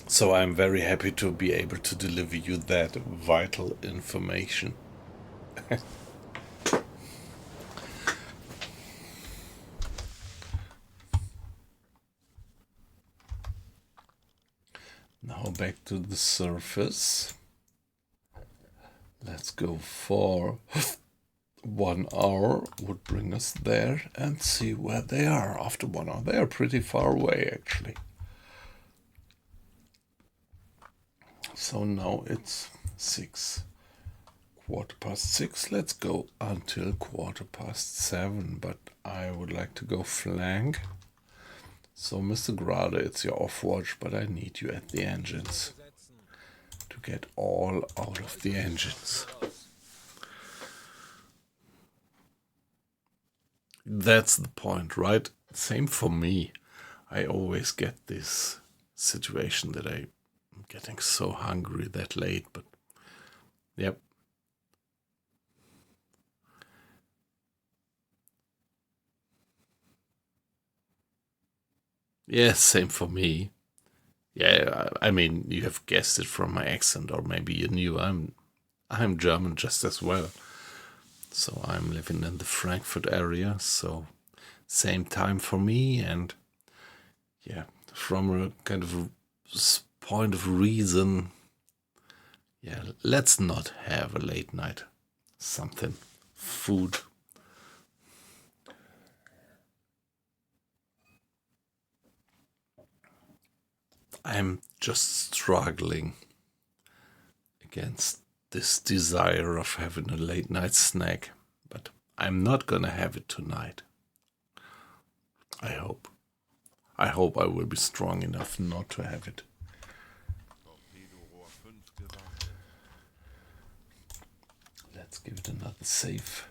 So I'm very happy to be able to deliver you that vital information. Now back to the surface. Let's go for 1 hour, would bring us there, and see where they are after 1 hour. They are pretty far away, actually. So now it's 6, 6:15. Let's go until 7:15, but I would like to go flank. So, Mr. Grade, it's your off watch, but I need you at the engines to get all out of the engines. That's the point, right? Same for me. I always get this situation that I'm getting so hungry that late, but yep. Yeah, same for me. Yeah, I mean, you have guessed it from my accent, or maybe you knew I'm German just as well. So I'm living in the Frankfurt area, so same time for me, and yeah, from a kind of point of reason, yeah, let's not have a late night something food. I'm just struggling against this desire of having a late night snack, but I'm not gonna have it tonight. I hope. I hope I will be strong enough not to have it. Torpedorohr 5 gewartet. Let's give it another save.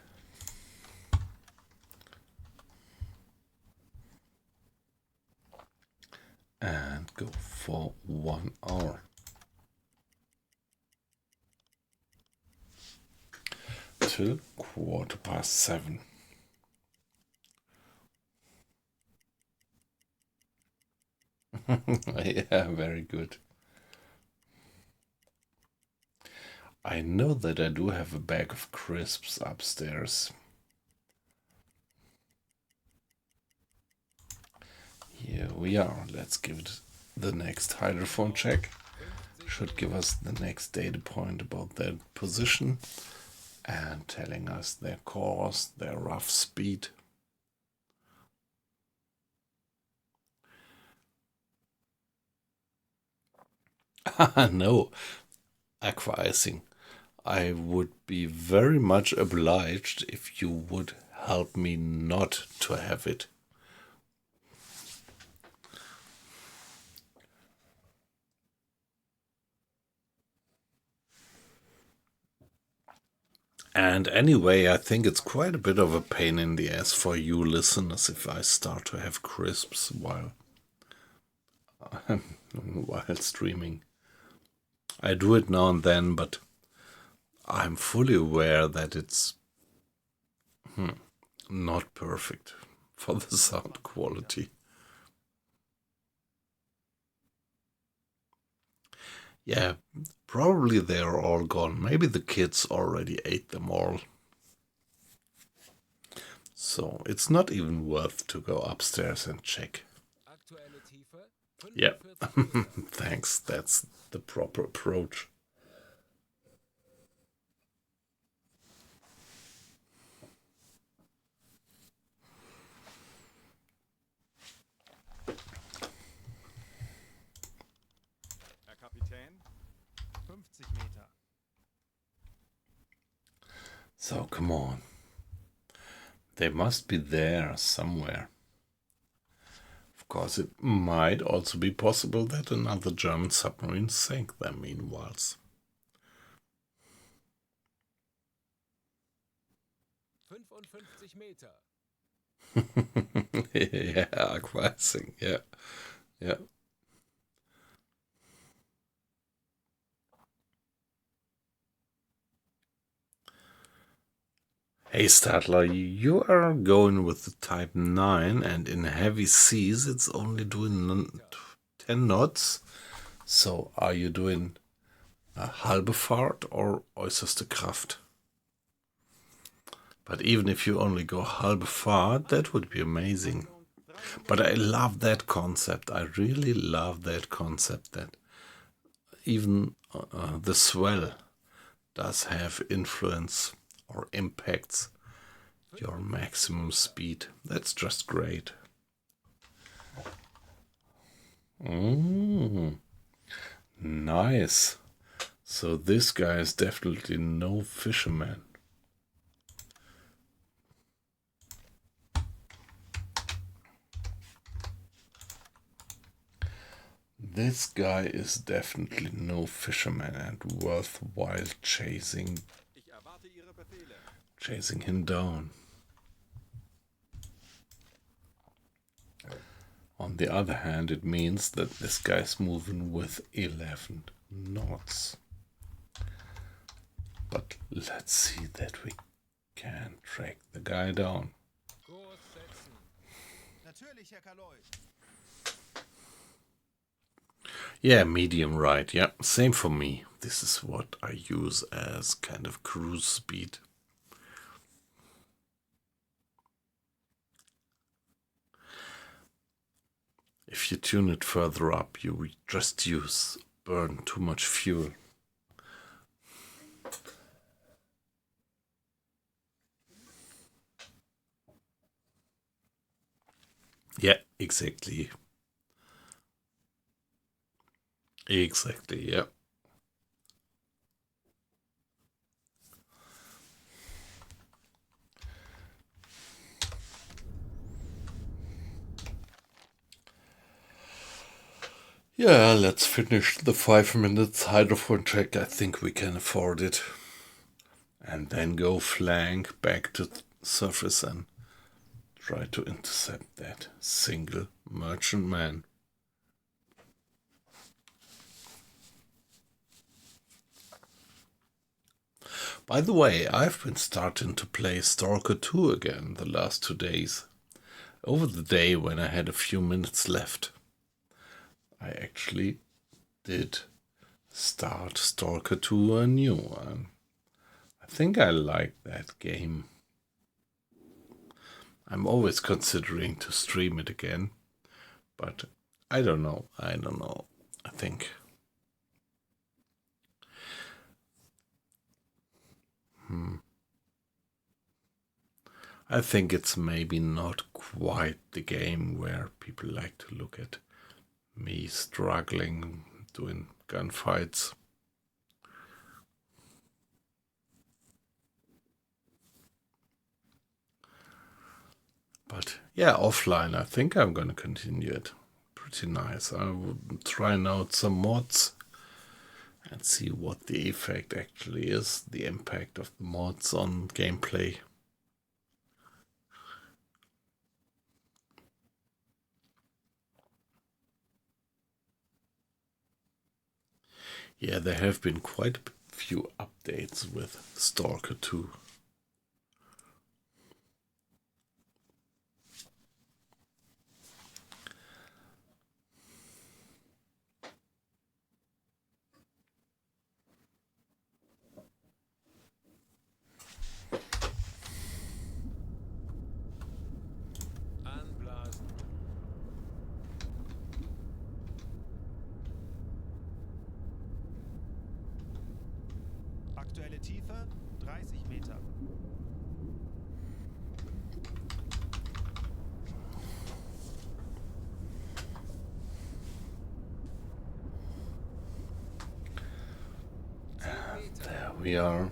And go for 1 hour. Till 7:15. Yeah, very good. I know that I do have a bag of crisps upstairs. Here we are. Let's give it the next hydrophone check. Should give us the next data point about their position and telling us their course, their rough speed. No, aqua icing. I would be very much obliged if you would help me not to have it. And anyway, I think it's quite a bit of a pain in the ass for you listeners if I start to have crisps while streaming. I do it now and then, but I'm fully aware that it's not perfect for the sound quality. Yeah, probably they're all gone. Maybe the kids already ate them all. So it's not even worth to go upstairs and check. Aktuelle Tiefe Yeah, 45 Meter. thanks. That's the proper approach. Herr Kapitän, 50 Meter. So come on. They must be there somewhere. Of course, it might also be possible that another German submarine sank them meanwhile. 55 Meter. Yeah, aquasing. Yeah, yeah. Hey Stadler, you are going with the Type 9 and in heavy seas it's only doing 10 knots. So are you doing a halbe Fahrt or äußerste Kraft? But even if you only go halbe Fahrt, that would be amazing. But I love that concept. I really love that concept that even the swell does have influence or impacts your maximum speed. That's just great. Nice. So this guy is definitely no fisherman. This guy is definitely no fisherman and worthwhile chasing ich erwarte Ihre Befehle. chasing him down. On the other hand, it means that this guy's moving with 11 knots. But let's see that we can track the guy down. Kurs setzen. Natürlich, Herr Kaloi. Yeah, medium right. Yeah, same for me. This is what I use as kind of cruise speed. If you tune it further up, you just burn too much fuel. Yeah, exactly. Exactly, yeah. Yeah, let's finish the 5 minutes hydrophone check. I think we can afford it. And then go flank back to surface and try to intercept that single merchantman. By the way, I've been starting to play Stalker 2 again the last 2 days. Over the day when I had a few minutes left, I actually did start Stalker 2 anew. I think I like that game. I'm always considering to stream it again, but I don't know. I think. I think it's maybe not quite the game where people like to look at me struggling doing gunfights. But yeah, offline, I think I'm gonna continue it. Pretty nice. I will try out some mods and see what the effect actually is, the impact of the mods on gameplay. Yeah, there have been quite a few updates with Stalker 2. Anblasen. Aktuelle Tiefe 30 Meter. There we are.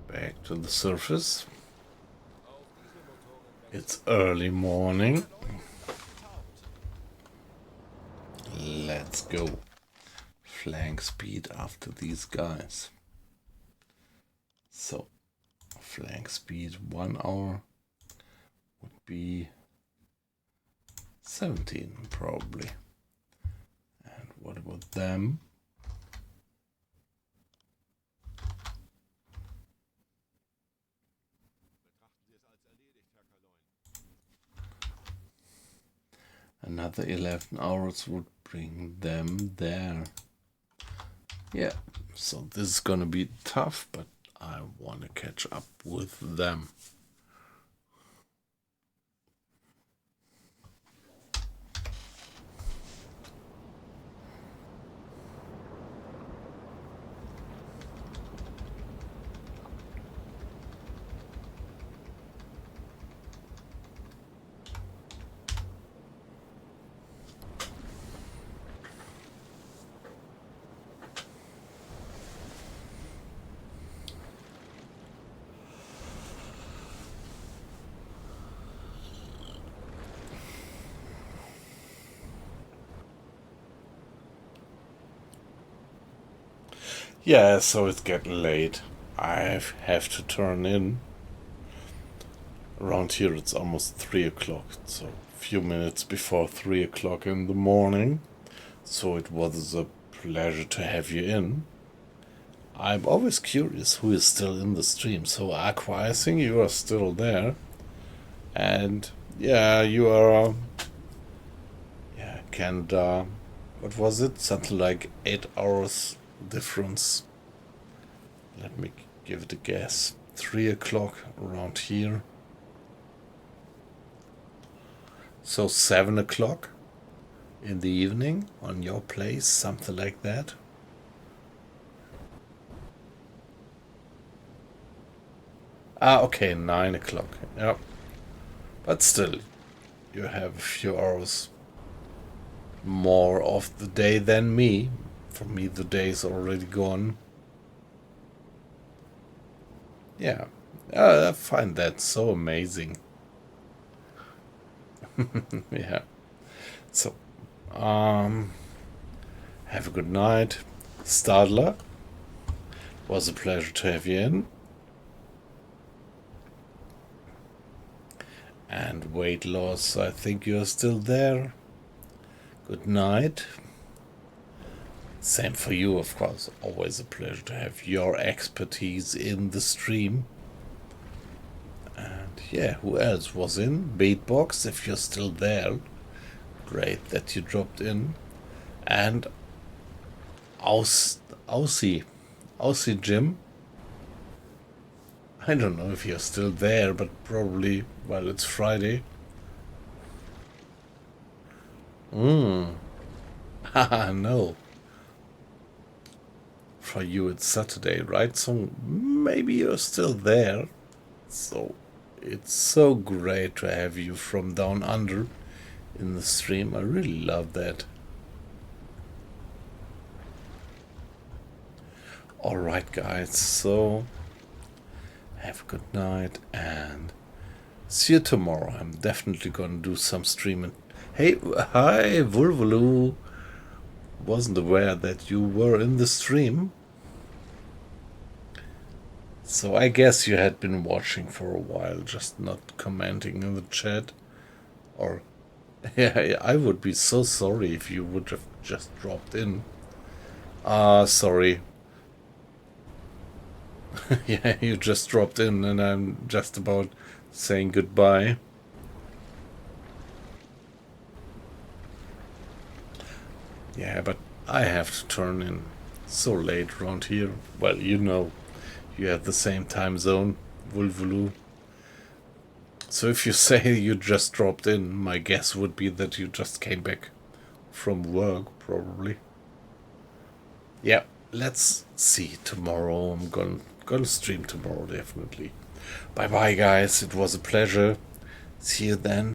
Back to the surface. Auch diese Motoren. It's early morning. Let's go. Flank speed after these guys. So, flank speed 1 hour would be 17 probably. And what about them? Another 11 hours would bring them there. Yeah, so this is gonna be tough, but I want to catch up with them. Yeah, so it's getting late. I have to turn in. Around here it's almost 3 o'clock, so a few minutes before 3 o'clock in the morning. So it was a pleasure to have you in. I'm always curious who is still in the stream. So Aqua, I think you are still there. And yeah, you are Canada. What was it? Something like 8 hours difference. Let me give it a guess. 3 o'clock around here. So 7 o'clock in the evening on your place, something like that. Ah, okay, 9 o'clock. Yep. But still, you have a few hours more of the day than me. For me, the day is already gone. Yeah, I find that so amazing. Yeah. So, Have a good night. Stadler, was a pleasure to have you in. And weight loss, I think you're still there. Good night. Same for you, of course. Always a pleasure to have your expertise in the stream. And yeah, who else was in? Beatbox, if you're still there. Great that you dropped in. And Aussie Jim. I don't know if you're still there, but probably, well, it's Friday. Haha, no. For you it's Saturday, right? So maybe you're still there. So it's so great to have you from down under in the stream. I really love that. Alright guys, so have a good night and see you tomorrow. I'm definitely gonna do some streaming. Hey, hi Vulvulu. Wasn't aware that you were in the stream. So I guess you had been watching for a while, just not commenting in the chat. Or yeah, I would be so sorry if you would have just dropped in. Sorry. Yeah, you just dropped in and I'm just about saying goodbye. Yeah, but I have to turn in so late around here. Well, you know, you have the same time zone, Vulvulu. So if you say you just dropped in, my guess would be that you just came back from work, probably. Yeah, let's see tomorrow. I'm gonna stream tomorrow, definitely. Bye bye, guys. It was a pleasure. See you then.